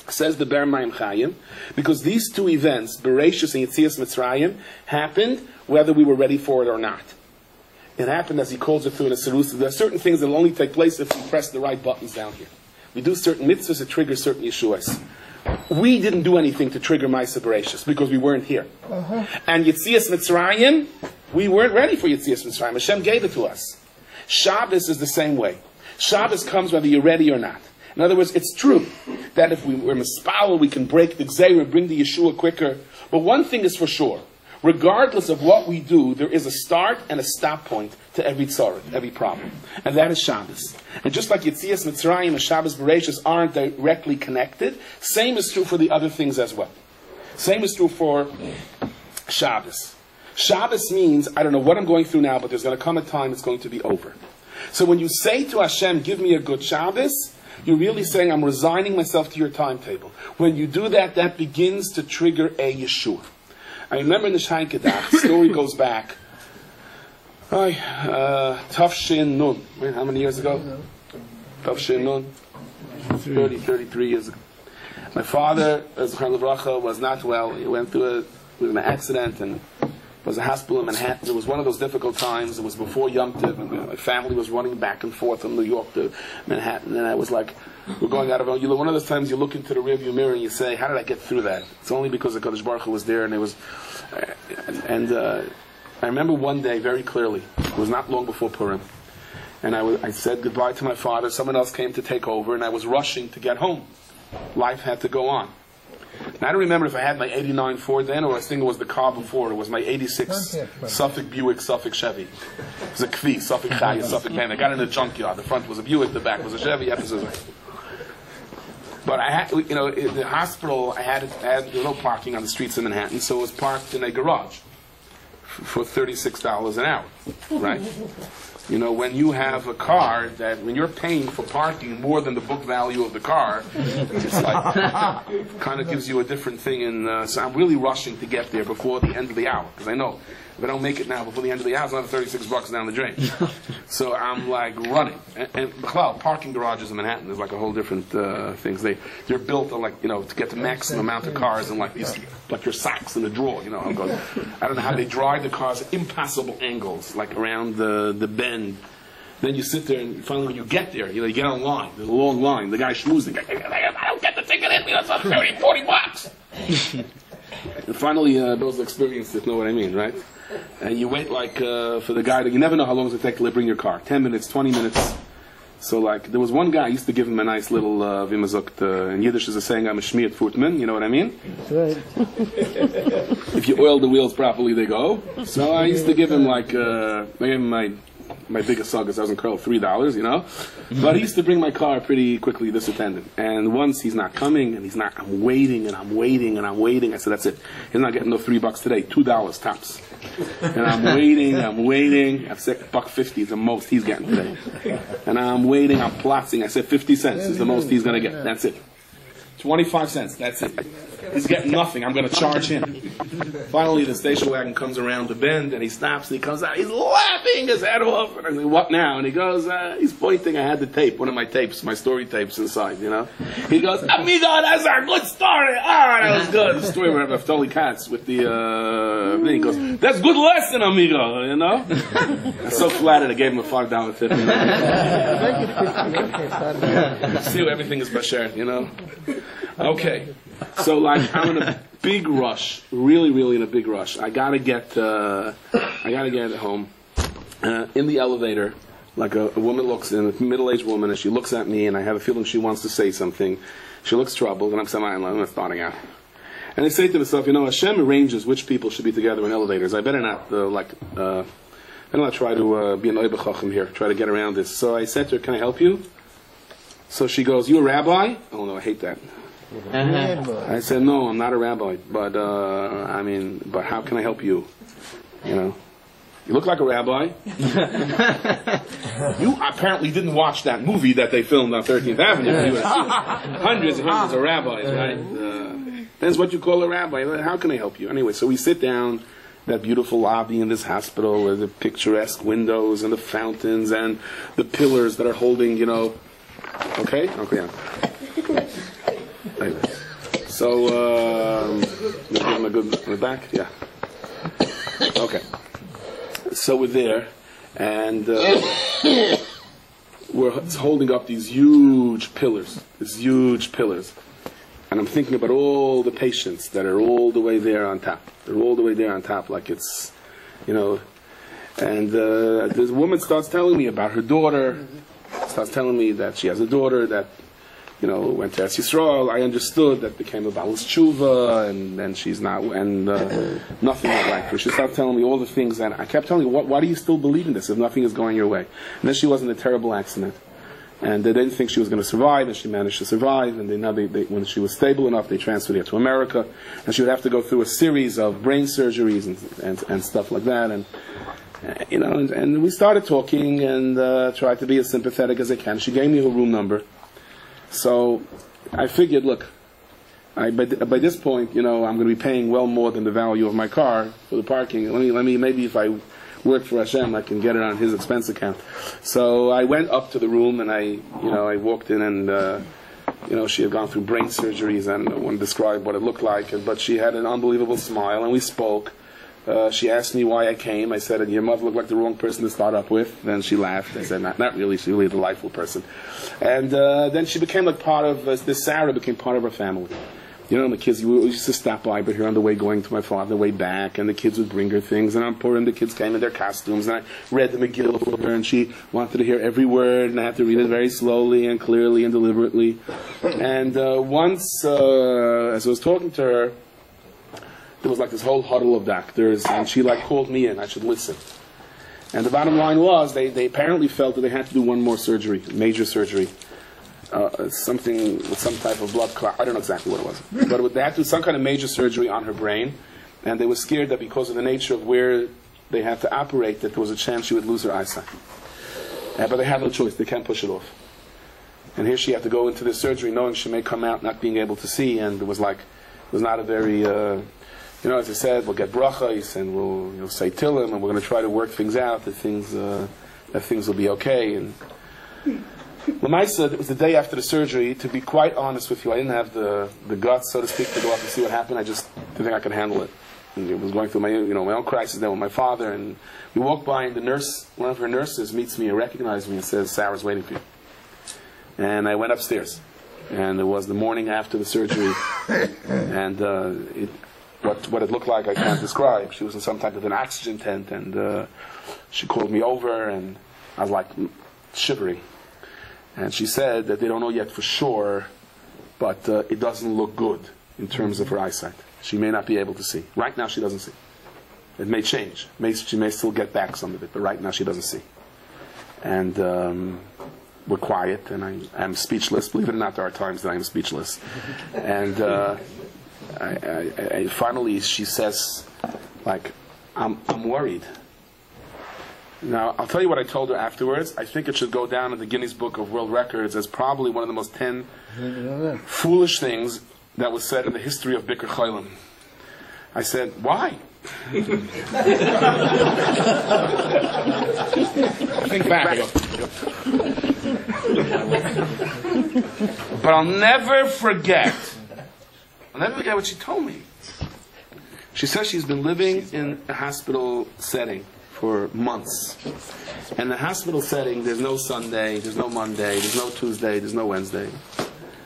Says the Ber Mayim Chayim, because these two events, Bereshis and Yetzias Mitzrayim, happened whether we were ready for it or not. It happened as he calls it through in a Serusa. There are certain things that will only take place if we press the right buttons down here. We do certain mitzvahs that trigger certain Yeshuas. We didn't do anything to trigger Ma'aseh Bereshis because we weren't here. And Yetzias Mitzrayim, we weren't ready for Yetzias Mitzrayim. Hashem gave it to us. Shabbos is the same way. Shabbos comes whether you're ready or not. In other words, it's true that if we're mispal, we can break the Gzeira and bring the Yeshua quicker. But one thing is for sure. Regardless of what we do, there is a start and a stop point to every tzarah, every problem. And that is Shabbos. And just like Yetzias Mitzrayim and Shabbos Bereshis aren't directly connected, same is true for the other things as well. Same is true for Shabbos. Shabbos means, I don't know what I'm going through now, but there's going to come a time it's going to be over. So when you say to Hashem, give me a good Shabbos, you're really saying, I'm resigning myself to your timetable. When you do that, that begins to trigger a Yeshua. I remember in the Shain Kedach, the story goes back, Tafshin Nun. How many years ago? Tafshin Nun? 33 years ago. My father, Zechron Livracha, was not well. He went through an accident and was in a hospital in Manhattan. It was one of those difficult times. It was before Yom Tov, and my family was running back and forth from New York to Manhattan, and I was like, we're going out of one of those times you look into the rearview mirror and you say, how did I get through that? It's only because the Kadosh Baruch Hu was there, and it was, I remember one day very clearly. It was not long before Purim, and I said goodbye to my father. Someone else came to take over, and I was rushing to get home. Life had to go on. Now, I don't remember if I had my 89 Ford then, or I think it was the car before. It was my 86 Suffolk Buick, Suffolk Chevy. It was a Kvi, Suffolk Chaya, Suffolk Van. I got it in a junkyard. The front was a Buick, the back was a Chevy. But I had, the hospital, there was no parking on the streets in Manhattan, so it was parked in a garage for $36 an hour, right? When you have a car that, when you're paying for parking more than the book value of the car, it's like, kind of gives you a different thing. And so I'm really rushing to get there before the end of the hour, because I know if I don't make it now before the end of the hour, it's another $36 down the drain. So I'm like running. And parking garages in Manhattan, there's like a whole different things. They're built to get the maximum amount of cars and like these, like your socks in the drawer. I don't know how they drive the cars at impossible angles, like around the bend. Then you sit there, and finally when you get there, you get online. There's a long line. The guy schmoozing. I don't get the ticket in. It's like $40. And finally, those experienced it know what I mean, right? And you wait for the guy. You never know how long it takes to bring your car. 10 minutes, 20 minutes. So there was one guy, I used to give him a nice little vimazukt. In Yiddish is a saying, I'm a schmiert footman. You know what I mean? That's right. If you oil the wheels properly, they go. So I used to give him I gave him my my biggest sagas doesn't curl $3, you know. But he used to bring my car pretty quickly, this attendant. And once he's not coming, and I'm waiting, and I'm waiting, and I'm waiting. I said, that's it. He's not getting no $3 today, $2 tops. And I'm waiting. I said, $1.50 is the most he's getting today. And I'm waiting, I'm plotting. I said, 50 cents is the most he's going to get. That's it. 25 cents, that's it. He's getting nothing, I'm going to charge him. Finally, the station wagon comes around the bend, and he stops, and he comes out, he's laughing his head off. And I say, what now? And he goes, he's pointing, I had the tape, one of my tapes, my story tapes inside, you know. He goes, amigo, that's a good story. That was good. The story where Naftali Katz with the thing. He goes, that's good lesson, amigo, you know. I'm so flattered, I gave him a $5 tip. See, everything is basher, you know. Okay, so like I'm in a big rush, really in a big rush. I gotta get home. In the elevator, like a woman looks in, a middle-aged woman, and she looks at me, and I have a feeling she wants to say something. She looks troubled, and I'm saying, I'm starting out. And I say to myself, you know, Hashem arranges which people should be together in elevators. I better not try to be an oiba chacham here, try to get around this. So I said to her, can I help you? So she goes, you a rabbi? Oh no, I hate that. I said, no, I'm not a rabbi, but but how can I help you? You know, you look like a rabbi. You apparently didn't watch that movie that they filmed on 13th Avenue. You have seen hundreds and hundreds of rabbis, right? That's what you call a rabbi. How can I help you? Anyway, so we sit down, that beautiful lobby in this hospital, with the picturesque windows and the fountains and the pillars that are holding, you know. Okay, yeah. Anyway. So, am I good in the back? Yeah. Okay. So we're there, and we're holding up these huge pillars. And I'm thinking about all the patients that are all the way there on top. They're all the way there on top, like it's, you know. And this woman starts telling me about her daughter. Starts telling me that she has a daughter that, you know, went to Eretz Yisrael. I understood that became a Baal Tshuva, and she's not, and nothing went right for her. She started telling me all the things that I kept telling her, why do you still believe in this if nothing is going your way? And then she was in a terrible accident. And they didn't think she was going to survive, and she managed to survive. And when she was stable enough, they transferred her to America. And she would have to go through a series of brain surgeries and stuff like that. And you know, and we started talking and tried to be as sympathetic as I can. She gave me her room number. So I figured, look, by this point, you know, I'm going to be paying well more than the value of my car for the parking. Let me maybe if I work for Hashem, I can get it on his expense account. So I went up to the room and I walked in and you know, she had gone through brain surgeries, and I want to describe what it looked like, but she had an unbelievable smile, and we spoke. She asked me why I came. I said, your mother looked like the wrong person to start up with. Then she laughed. I said, not really. She's really a delightful person. And then she became like part of, this Sarah became part of our family. You know, the kids, we used to stop by here on the way going to my father, on the way back, and the kids would bring her things, and I'm pouring, the kids came in their costumes, and I read the Megillah for her, and she wanted to hear every word, and I had to read it very slowly and clearly and deliberately. And once, as I was talking to her, there was like this whole huddle of doctors, and she like called me in, I should listen. And the bottom line was, they apparently felt that they had to do one more surgery, major surgery. Something with some type of blood clot. I don't know exactly what it was. But they had to do some kind of major surgery on her brain, and they were scared that because of the nature of where they had to operate, that there was a chance she would lose her eyesight. But they had no choice. They can't push it off. And here she had to go into this surgery knowing she may come out not being able to see, and it was not a very... you know, as I said, we'll get brachos and we'll say Tillim, and we're going to try to work things out that things will be okay. And Lamaisa, it was the day after the surgery. To be quite honest with you, I didn't have the guts, so to speak, to go up and see what happened. I just didn't think I could handle it. And it was going through my own crisis then with my father. And we walked by, and the nurse, one of her nurses, meets me and recognizes me and says, "Sarah's waiting for you." And I went upstairs, and it was the morning after the surgery, and what it looked like I can't describe. She was in some type of an oxygen tent, and she called me over, and I was like shivering. And she said that they don't know yet for sure, but it doesn't look good in terms of her eyesight. She may not be able to see. Right now she doesn't see. It may change. She may still get back some of it, but right now she doesn't see. and we're quiet, and I am speechless. Believe it or not, there are times that I am speechless. And I finally, she says, like, I'm worried. Now, I'll tell you what I told her afterwards. I think it should go down in the Guinness Book of World Records as probably one of the most 10 foolish things that was said in the history of Bikur Cholim. I said, why? Think back. But I'll never forget what she told me. She says she's been living in a hospital setting for months. And the hospital setting, there's no Sunday, there's no Monday, there's no Tuesday, there's no Wednesday.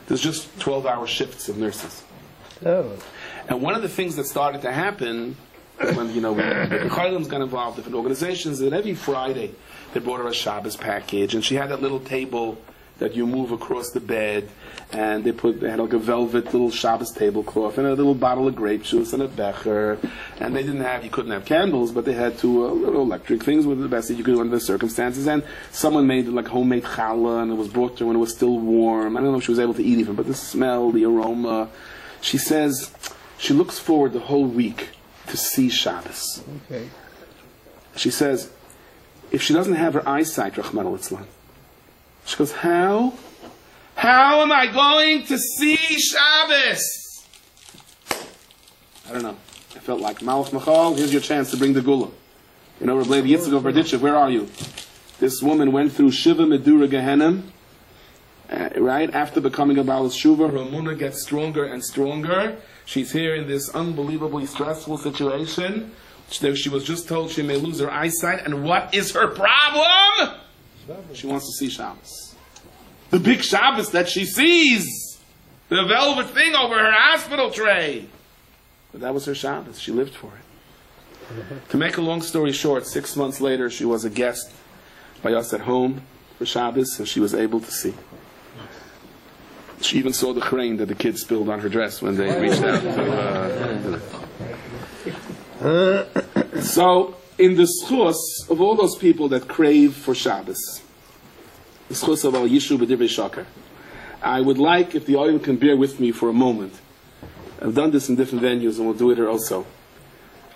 There's just 12-hour shifts of nurses. Oh. And one of the things that started to happen when, the Cholim's got involved, different organizations, that every Friday they brought her a Shabbos package, and she had that little table that you move across the bed, and they had like a velvet little Shabbos tablecloth and a little bottle of grape juice and a becher, and you couldn't have candles, but they had two little electric things with the best that you could do under the circumstances, and someone made like homemade challah, and it was brought to her when it was still warm. I don't know if she was able to eat even, but the smell, the aroma. She says she looks forward the whole week to see Shabbos. Okay. She says, if she doesn't have her eyesight, Rahman al-Islam, she goes, how am I going to see Shabbos? I don't know. I felt like, Malach Machal, here's your chance to bring the Gula. Rabbi Yitzchak of Berditchev, where are you? This woman went through Shiva Medura Gehenim, right? After becoming a Baal Shuva, her Emunah gets stronger and stronger. She's here in this unbelievably stressful situation. She was just told she may lose her eyesight, and what is her problem? She wants to see Shabbos. The big Shabbos that she sees. The velvet thing over her hospital tray. But that was her Shabbos. She lived for it. To make a long story short, 6 months later, she was a guest by us at home for Shabbos, and she was able to see. She even saw the chrein that the kids spilled on her dress when they reached out. So, in the schus of all those people that crave for Shabbos, the schus of Al Yishu B'divrei Schachter, I would like, if the audience can bear with me for a moment, I've done this in different venues and we'll do it here also.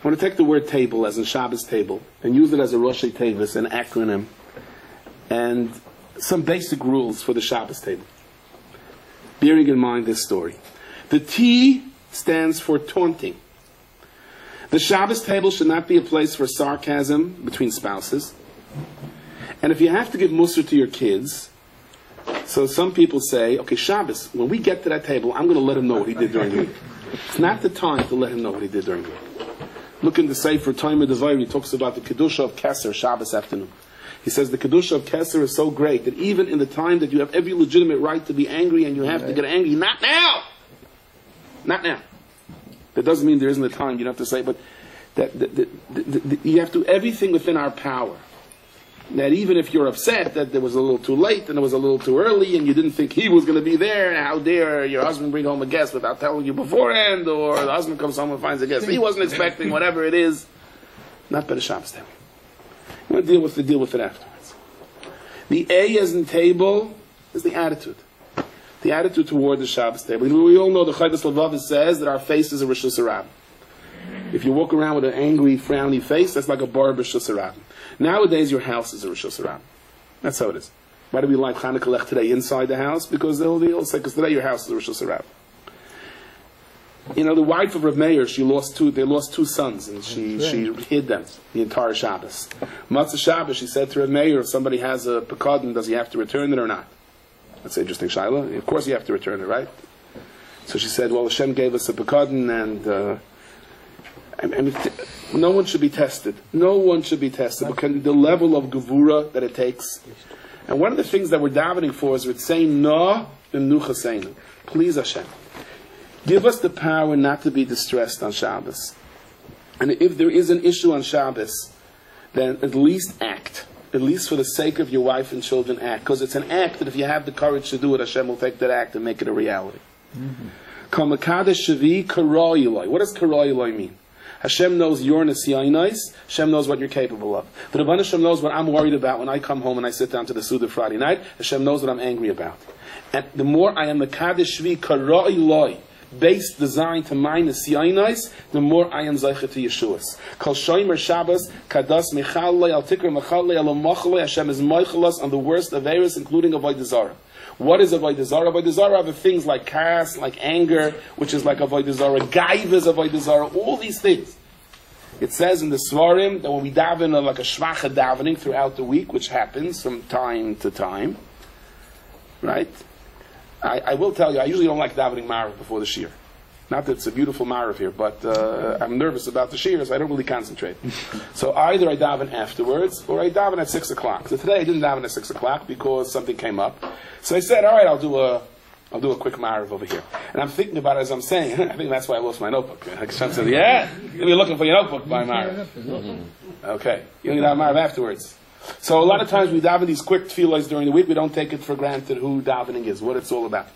I want to take the word table, as in Shabbos table, and use it as a Roshei Tevis, an acronym, and some basic rules for the Shabbos table. Bearing in mind this story. The T stands for taunting. The Shabbos table should not be a place for sarcasm between spouses. And if you have to give musar to your kids, so some people say, okay, Shabbos, when we get to that table, I'm going to let him know what he did during the week. It's not the time to let him know what he did during the week. Look in the Sefer Tomer Devarim, he talks about the Kedusha of Kesser, Shabbos afternoon. He says the Kedusha of Kesser is so great that even in the time that you have every legitimate right to be angry and you have to get angry, not now! Not now. That doesn't mean there isn't a time, you don't have to say, but you have to do everything within our power. That even if you're upset that there was a little too late and it was a little too early and you didn't think he was going to be there, and how dare your husband bring home a guest without telling you beforehand, or the husband comes home and finds a guest he wasn't expecting, whatever it is, not by the Shabbos table. You want to deal with it afterwards. The A as in table is the attitude. The attitude toward the Shabbos table. We all know the Chaydas Lavav says that our face is a Rosh Hashanah. If you walk around with an angry, frowny face, that's like a bar Rosh Hashanah. Nowadays, your house is a Rosh Hashanah. That's how it is. Why do we like Chanukah Lech today inside the house? Because they'll say, because today your house is a Rosh Hashanah. The wife of Rav Meir, they lost two sons, and she hid them the entire Shabbos. Matzah Shabbos, she said to Rav Meir, if somebody has a pekadon, does he have to return it or not? That's an interesting shaila. Of course you have to return it, right? So she said, well, Hashem gave us a pekadon, and no one should be tested. No one should be tested. Because the level of gevura that it takes. And one of the things that we're davening for is we're saying, no, and please Hashem, give us the power not to be distressed on Shabbos. And if there is an issue on Shabbos, then at least act. At least for the sake of your wife and children, act. Because it's an act that if you have the courage to do it, Hashem will take that act and make it a reality. What does Karoi Eloi mean? Hashem knows your Nesiyainais. Hashem knows what you're capable of. The Rebbeinu Hashem knows what I'm worried about when I come home and I sit down to the Suda Friday night. Hashem knows what I'm angry about. And the more I am Mekadesh Shvi Karai Loi, based, designed to mine the Siyanais, the more I am Zaycha to Yeshuas. Kol Shomer Shabbos, Kadas Mechalei, Al Tikr Mechalei, Al Mochalei, Hashem is Moichelos on the worst of Averis, including Avodah Zarah. What is Avodah Zarah? Avodah Zarah are things like kas, like anger, which is like Avodah Zarah, Gaiva is Avodah Zarah, all these things. It says in the Svarim that when we daven like a shvacha davening throughout the week, which happens from time to time, right? I will tell you, I usually don't like davening Marav before the Shir. Not that it's a beautiful Marav here, but I'm nervous about the Shir, so I don't really concentrate. So either I daven afterwards, or I daven at 6 o'clock. So today I didn't daven at 6 o'clock because something came up. So I said, all right, I'll do a quick Marav over here. And I'm thinking about it as I'm saying, I think that's why I lost my notebook. Hashem said, yeah, you'll be looking for your notebook by Marav. Okay, you only daven Marav afterwards. So a lot of times we daven these quick tefillos during the week. We don't take it for granted who davening is, what it's all about.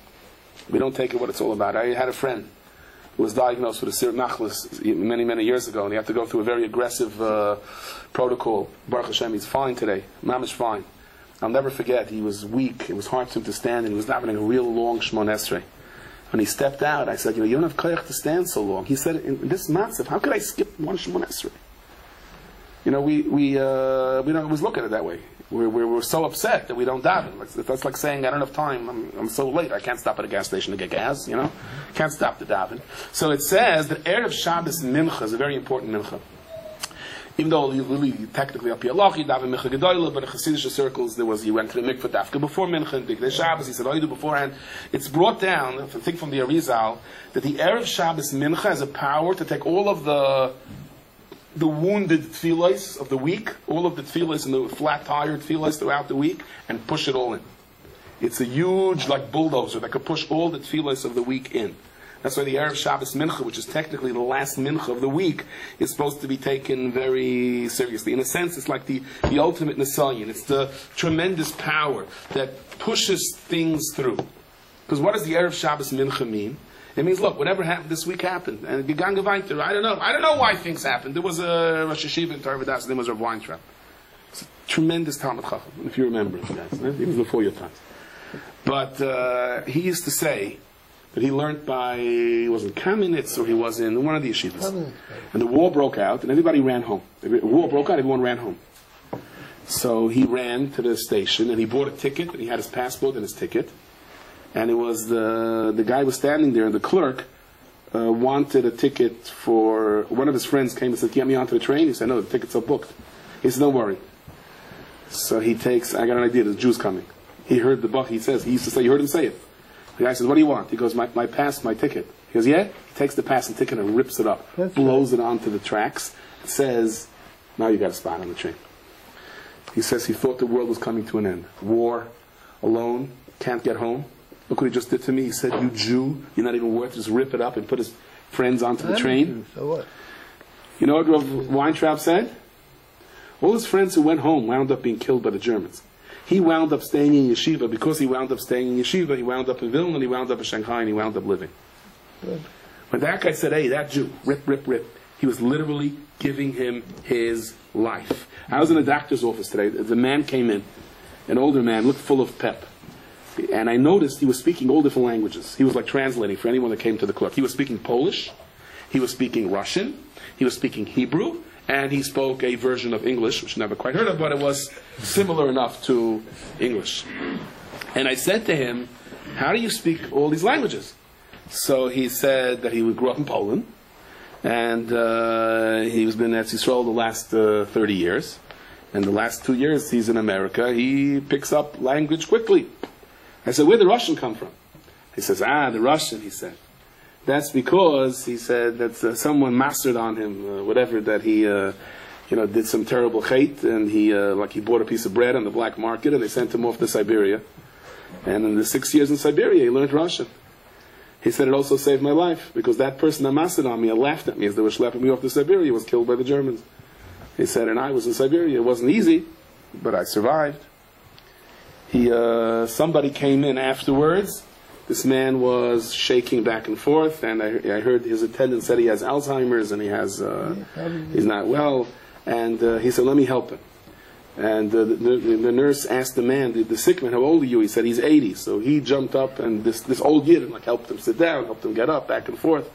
We don't take it what it's all about. I had a friend who was diagnosed with a Sir Nachlas many, many years ago, and he had to go through a very aggressive protocol. Baruch Hashem, he's fine today. Mamish fine. I'll never forget, he was weak. It was hard for him to stand, and he was davening a real long Shmon Esrei. When he stepped out, I said, you don't have koyach to stand so long. He said, in this matzav, how could I skip one Shmon Esrei? We don't always look at it that way. We're so upset that we don't daven. That's like saying, I don't have time, I'm so late, I can't stop at a gas station to get gas, Can't stop the daven. So it says that Erev Shabbos Mincha is a very important Mincha. Even though really technically up here, daven Mincha Gedoyle, but in Hasidic circles you went to the mikveh dafka before Mincha and Bigdei Shabbos. He said, do beforehand. It's brought down, I think from the Arizal, that the Erev Shabbos Mincha has a power to take all of the wounded tefillos of the week, all of the tefillos and the flat-tired tefillos throughout the week, and push it all in. It's a huge, bulldozer that could push all the tefillos of the week in. That's why the Erev Shabbos Mincha, which is technically the last Mincha of the week, is supposed to be taken very seriously. In a sense, it's like the ultimate Nisayon. It's the tremendous power that pushes things through. Because what does the Erev Shabbos Mincha mean? It means, look, whatever happened this week happened. And Gegange weiter. I don't know why things happened. There was a Rosh Hashiva in Torah Das, there was a Weintraub. It's a tremendous Talmud Chacham, if you remember it, guys. Even before your times. But he used to say that he learned by, he was in Kamenitz or he was in one of the yeshivas. And the war broke out and everybody ran home. The war broke out, everyone ran home. So he ran to the station and he bought a ticket and he had his passport and his ticket. And it was the guy was standing there, and the clerk wanted a ticket for, one of his friends came and said, get me onto the train. He said, no, the tickets are booked. He said, don't worry. So he takes, I got an idea, the Jew's coming. He heard the buck, he used to say, you heard him say it. The guy says, what do you want? He goes, my pass, my ticket. He goes, yeah? He takes the pass and ticket and rips it up, blows it onto the tracks, says, now you got a spot on the train. He says he thought the world was coming to an end. War, alone, can't get home. Look what he just did to me. He said, you Jew, you're not even worth it. Just rip it up and put his friends onto the train. So what? You know what Rav Weintraub said? All his friends who went home wound up being killed by the Germans. He wound up staying in yeshiva. Because he wound up staying in yeshiva, he wound up in Vilna, and he wound up in Shanghai, and he wound up living. Good. When that guy said, hey, that Jew, rip, rip, rip, he was literally giving him his life. I was in a doctor's office today. The man came in, an older man, looked full of pep. And I noticed he was speaking all different languages. He was like translating for anyone that came to the clerk. He was speaking Polish, he was speaking Russian, he was speaking Hebrew, and he spoke a version of English, which I never quite heard of, but it was similar enough to English. And I said to him, how do you speak all these languages? So he said that he grew up in Poland, and he's been at Yisrael the last 30 years. And the last 2 years he's in America, he picks up language quickly. I said, where'd the Russian come from? He says, the Russian, he said. That's because, he said, that someone mastered on him, whatever, that he, did some terrible hate, and he bought a piece of bread on the black market, and they sent him off to Siberia. And in the 6 years in Siberia, he learned Russian. He said, it also saved my life, because that person that mastered on me, laughed at me as they were schlepping me off to Siberia, was killed by the Germans. He said, and I was in Siberia. It wasn't easy, but I survived. Somebody came in afterwards This man was shaking back and forth, and I heard his attendant said he has Alzheimer's and he's not well. And he said, let me help him. And the nurse asked the man, the sick man, how old are you? He said, he's 80. So he jumped up, and this old Yid helped him sit down, helped him get up, back and forth.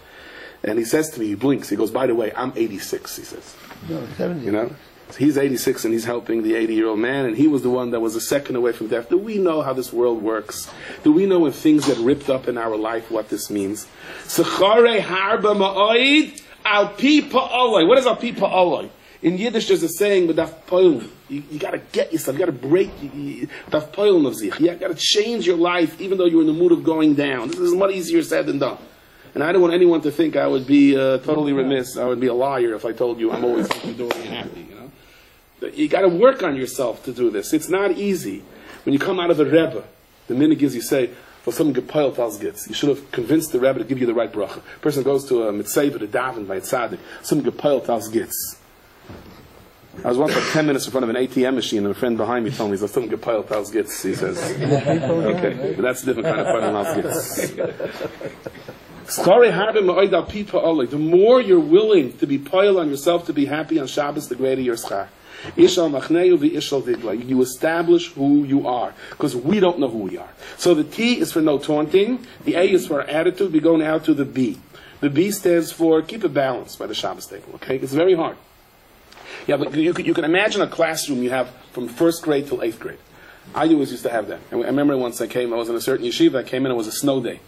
And he says to me, he blinks, he goes, by the way, I'm 86, he says. No, 70. You know? So he's 86 and he's helping the 80-year-old man, and he was the one that was a second away from death. Do we know how this world works? Do we know when things get ripped up in our life what this means? Sechare harba ma'oid al pi pa'oloi. What is al pi pa'oloi? In Yiddish there's a saying, with you got to get yourself, you got to break, you got to change your life even though you're in the mood of going down. This is much easier said than done. And I don't want anyone to think I would be totally remiss, I would be a liar if I told you I'm always hunky-dory and happy, you know. You got to work on yourself to do this. It's not easy. When you come out of the Rebbe, the minhag is you say, well, some gepeilt tals gits. You should have convinced the Rebbe to give you the right bracha. A person goes to a mitzvah to daven by a tzaddik, some gepeilt tals gits. I was once like 10 minutes in front of an ATM machine, and a friend behind me told me, "There's some gepeilt tals gits." He says, "Okay, but that's a different kind of peilt tals gits." The more you're willing to be peil on yourself to be happy on Shabbos, the greater your schar. You establish who you are, because we don't know who we are. So the T is for no taunting, the A is for our attitude. We go now to the B. The B stands for keep a balance by the Shabbos table. Okay, it's very hard. Yeah, but you can imagine a classroom you have from first grade till 8th grade. I always used to have that. And I remember once I was in a certain yeshiva, I came in, it was a snow day.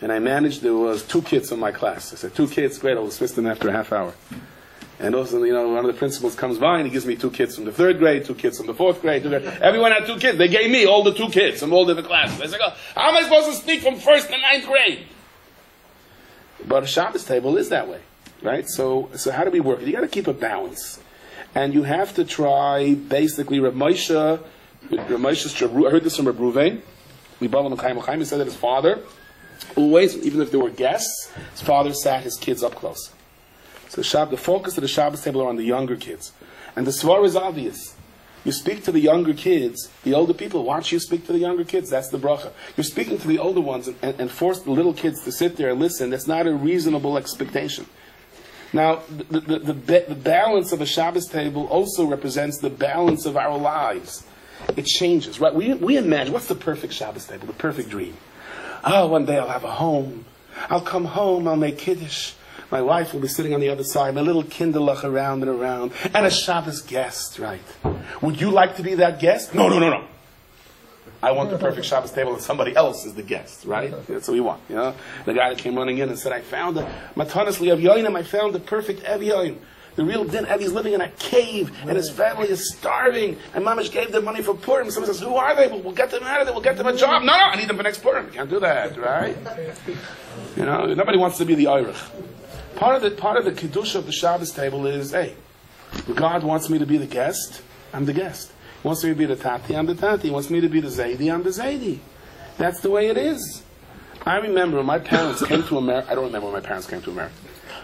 And I managed, there was 2 kids in my class. I said, 2 kids, great, I'll dismiss them after a half hour. And also, one of the principals comes by and he gives me 2 kids from the 3rd grade, 2 kids from the 4th grade. Everyone had 2 kids. They gave me all the 2 kids from all different classes. I said, how am I supposed to sneak from 1st to 9th grade? But a Shabbos table is that way, right? So how do we work it? You got to keep a balance. And you have to try, basically, Rav Moshe, I heard this from Rav Ruvain. He said that his father, always, even if there were guests, his father sat his kids up close. So the focus of the Shabbos table are on the younger kids. And the svar is obvious. You speak to the younger kids, the older people watch you speak to the younger kids. That's the bracha. You're speaking to the older ones and force the little kids to sit there and listen. That's not a reasonable expectation. Now, the balance of a Shabbos table also represents the balance of our lives. It changes, right? We imagine, what's the perfect Shabbos table, the perfect dream? Oh, one day I'll have a home. I'll come home, I'll make Kiddush. My wife will be sitting on the other side, my little kinderlach around and around, and a Shabbos guest, right? Would you like to be that guest? No. I want the perfect Shabbos table and somebody else is the guest, right? That's what we want, you know? The guy that came running in and said, I found Matanas Li'Av Yoinim, I found the perfect Ev Yoim. The real din Evi's living in a cave and his family is starving and Mamish gave them money for Purim. Someone says, who are they? We'll get them out of there, we'll get them a job. No, I need them for next Purim. You can't do that, right? You know, nobody wants to be the Eirich. Part of the Kiddush of the Shabbos table is, hey, God wants me to be the guest, I'm the guest. He wants me to be the Tati, I'm the Tati. He wants me to be the Zaidi, I'm the Zaidi. That's the way it is. I remember when my parents came to America. I don't remember when my parents came to America.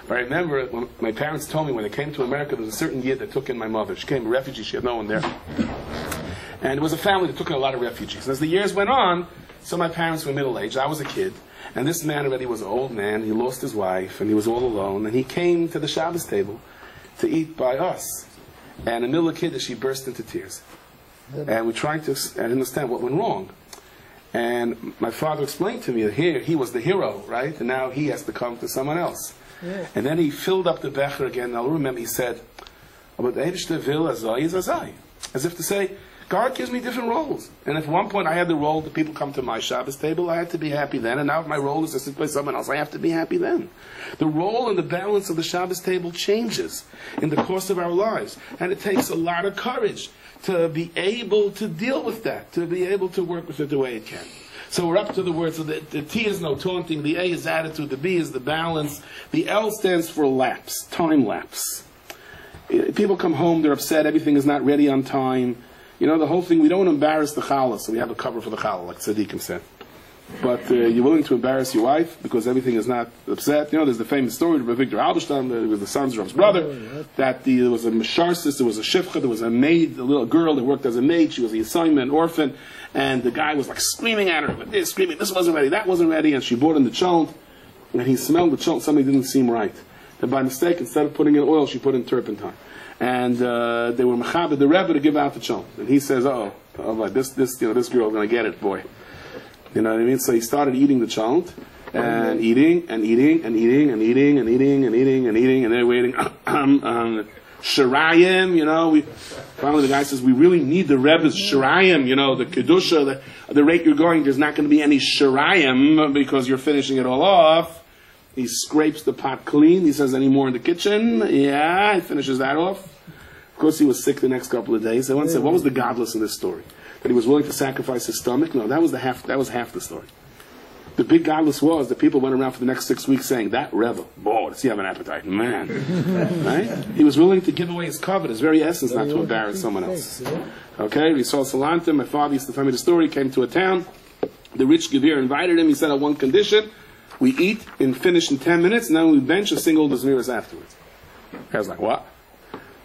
But I remember when my parents told me when they came to America, there was a certain year that took in my mother. She came a refugee, she had no one there. And it was a family that took in a lot of refugees. And as the years went on, so my parents were middle-aged, I was a kid. And this man already was an old man, he lost his wife, and he was all alone. And he came to the Shabbos table to eat by us. And in the middle of Kiddush, she burst into tears. And we tried to understand what went wrong. And my father explained to me that here he was the hero, right? And now he has to come to someone else. Yeah. And then he filled up the becher again. And I'll remember he said, "But as if to say, God gives me different roles. And if at one point I had the role that people come to my Shabbos table, I had to be happy then. And now if my role is to sit by someone else, I have to be happy then. The role and the balance of the Shabbos table changes in the course of our lives. And it takes a lot of courage to be able to deal with that, to be able to work with it the way it can. So we're up to the words. So the T is no taunting, the A is attitude, the B is the balance, the L stands for lapse, time lapse. People come home, they're upset, everything is not ready on time. You know, the whole thing, we don't want to embarrass the challah, so we have a cover for the challah, like Tzaddikim said. but you're willing to embarrass your wife because everything is not upset. There's the famous story of Victor Halberstam with the sons of his brother, that there was a Mesharsis, there was a Shifcha, there was a maid, a little girl that worked as a maid. She was the assignment, orphan, and the guy was like screaming at her, screaming, this wasn't ready, that wasn't ready, and she brought in the cholent, and he smelled the cholent, something didn't seem right. And by mistake, instead of putting in oil, she put in turpentine. And they were mechaber the Rebbe to give out the cholent. And he says, this girl's going to get it, boy. You know what I mean? So he started eating the cholent, and eating, and eating, and eating, and eating, and eating, and eating, and eating, and they're waiting. Shirayim, finally the guy says, we really need the Rebbe's Shirayim, the Kedusha, the rate you're going, there's not going to be any Shirayim because you're finishing it all off. He scrapes the pot clean. He says, any more in the kitchen? Yeah, he finishes that off. Of course, he was sick the next couple of days. Everyone said, what was the godless in this story? That he was willing to sacrifice his stomach? No, that was half the story. The big godless was that people went around for the next 6 weeks saying, that Rebbe, boy, does he have an appetite? Man. Right? He was willing to give away his covet, his very essence, not to embarrass someone else. Okay? We saw Salantim. My father used to tell me the story. He came to a town. The rich Gevir invited him. He said, on one condition, we eat and finish in 10 minutes, and then we bench a single Dezmiras afterwards. I was like, what?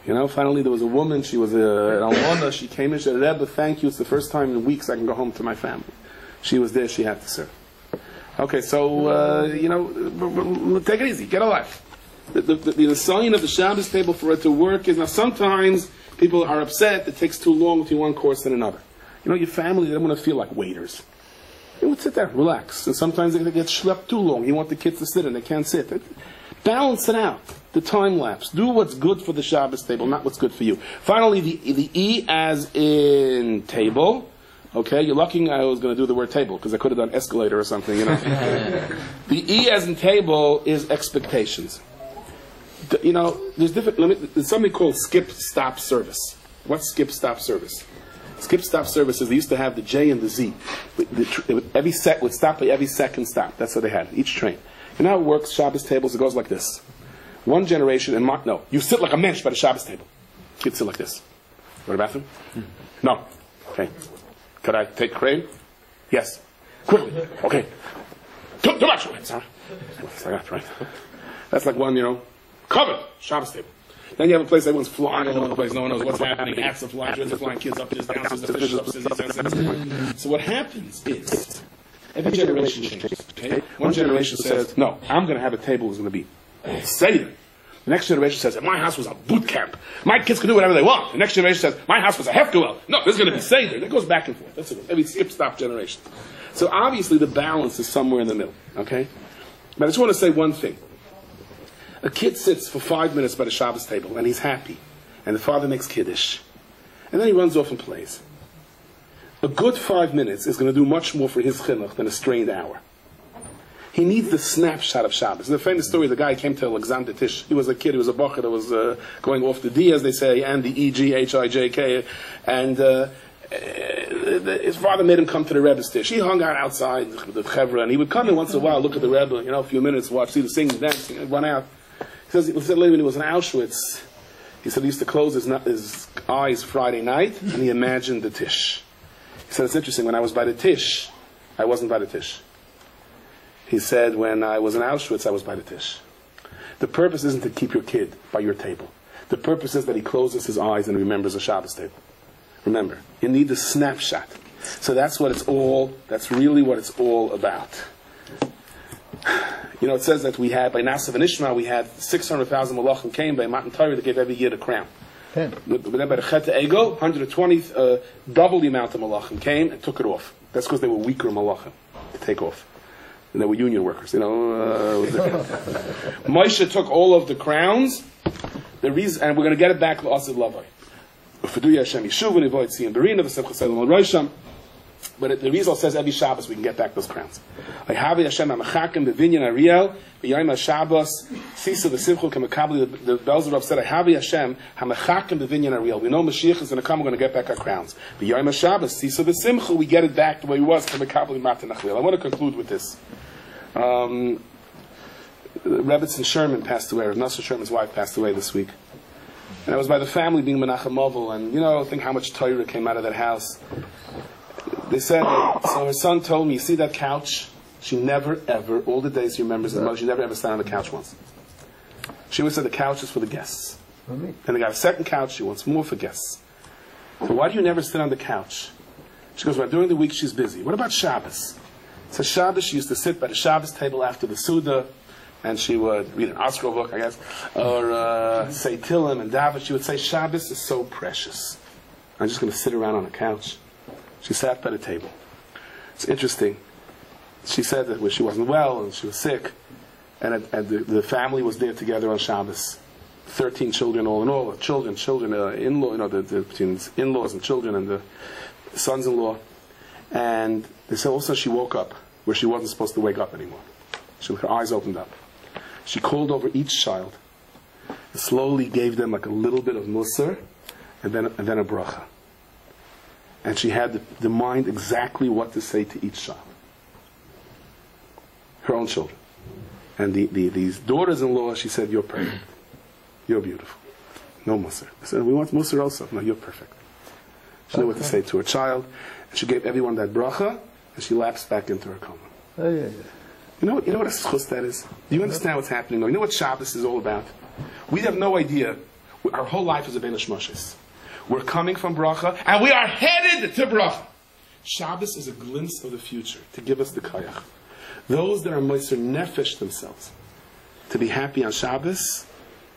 Finally there was a woman, she was an almana, she came in, she said, Rebbe, thank you, it's the first time in weeks I can go home to my family. She was there, she had to serve. Okay, so, take it easy, get a life. The sign of the Shabbos table for it to work is, now sometimes people are upset, it takes too long between one course and another. Your family, they don't want to feel like waiters. They would sit there, relax. And sometimes they get schlepped too long. You want the kids to sit and they can't sit. Balance it out. The time lapse. Do what's good for the Shabbos table, not what's good for you. Finally, the E as in table. Okay, you're lucky I was going to do the word table because I could have done escalator or something. The E as in table is expectations. There's there's something called skip stop service. What's skip stop service? Skip stop services, they used to have the J and the Z. Every set would stop by every second stop. That's what they had, each train. You know how it works, Shabbos tables, it goes like this. One generation, you sit like a mensch by the Shabbos table. Kids sit like this. Go to the bathroom? No. Okay. Could I take cream? Yes. Quickly. Okay. Too much. Sorry. Right. That's like one, covered Shabbos table. Then you have a place everyone's flying all over the place. No one knows what's happening. Ants are flying, birds are flying, kids upstairs, downstairs, the fishes upstairs. So what happens is, every generation changes. Okay? One generation says, no, I'm going to have a table that's going to be Seder. The next generation says, my house was a boot camp. My kids can do whatever they want. The next generation says, my house was a hefgewel. No, this is going to be Seder. It goes back and forth. That's every skip-stop generation. So obviously the balance is somewhere in the middle. Okay? But I just want to say one thing. A kid sits for 5 minutes by the Shabbos table, and he's happy. And the father makes Kiddush. And then he runs off and plays. A good 5 minutes is going to do much more for his chinuch than a strained hour. He needs the snapshot of Shabbos. The famous story, the guy came to Alexander Tish. He was a kid, he was a bacher that was going off the D, as they say, and the E-G-H-I-J-K. And his father made him come to the Rebbe's Tish. He hung out outside the Chevra, and he would come in once in a while, look at the Rebbe, a few minutes, watch, see the singing, dancing, and run out. He said later when he was in Auschwitz, he said he used to close his eyes Friday night, and he imagined the Tish. He said, it's interesting, when I was by the Tish, I wasn't by the Tish. He said, when I was in Auschwitz, I was by the Tish. The purpose isn't to keep your kid by your table. The purpose is that he closes his eyes and remembers a Shabbos table. Remember, you need the snapshot. So that's really what it's all about. It says that we had, by Nasav and Ishmael, we had 600,000 malachim came by Matan Torah that gave every year the crown. But then by the Chet Ego, 120, double the amount of malachim came and took it off. That's because they were weaker malachim to take off. And they were union workers, Moshe took all of the crowns. The reason, and we're going to get it back to Asid Lavai. But the Rizal says every Shabbos we can get back those crowns. Like Havi Hashem HaMachakim B'Vinyan Ariel B'Yom HaShabbos Sisa V'Simchu K'Makabli. The Belzerov said Havi Hashem HaMachakim B'Vinyan Ariel. We know Mashiach is going to come. We're going to get back our crowns. B'Yom HaShabbos Sisa V'Simchu. We get it back the way it was. K'Makabli Matan Nachlil. I want to conclude with this. Rebbetzin Sherman passed away. Nasser Sherman's wife passed away this week. And I was by the family being Menachem Movel, and think how much Torah came out of that house. they said, so her son told me, you see that couch? She never ever, all the days she remembers the most, she never ever sat on the couch once. She always said the couch is for the guests. And they got a second couch, she wants more for guests. So why do you never sit on the couch? She goes, well, during the week she's busy. What about Shabbos? So Shabbos, she used to sit by the Shabbos table after the Suda, and she would read an Oscar book, I guess, or say Tillim and David. She would say, Shabbos is so precious. I'm just going to sit around on a couch. She sat by the table. It's interesting. She said that when she wasn't well and she was sick, and the family was there together on Shabbos. 13 children all in all, children, in-law, between in-laws and children and the sons-in-law. And they said also she woke up where she wasn't supposed to wake up anymore. Her eyes opened up. She called over each child and slowly gave them like a little bit of musar and then a bracha. And she had the mind exactly what to say to each child. Her own children. And these daughters-in-law, she said, you're perfect. You're beautiful. No musar. I said, we want musar also. No, you're perfect. She knew what to say to her child. And she gave everyone that bracha, and she lapsed back into her coma. Oh, yeah. You know what a schus that is? Do you understand what's happening now? You know what Shabbos is all about? We have no idea. Our whole life is a Bein Hashmoshes. We're coming from bracha, and we are headed to bracha. Shabbos is a glimpse of the future, to give us the kayach. Those that are moiser nefesh themselves, to be happy on Shabbos,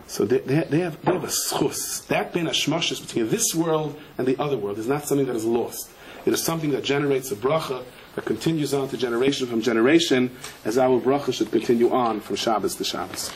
so they have a schus. That Bein Hashmoshes between this world and the other world is not something that is lost. It is something that generates a bracha that continues on to generation from generation, as our bracha should continue on from Shabbos to Shabbos.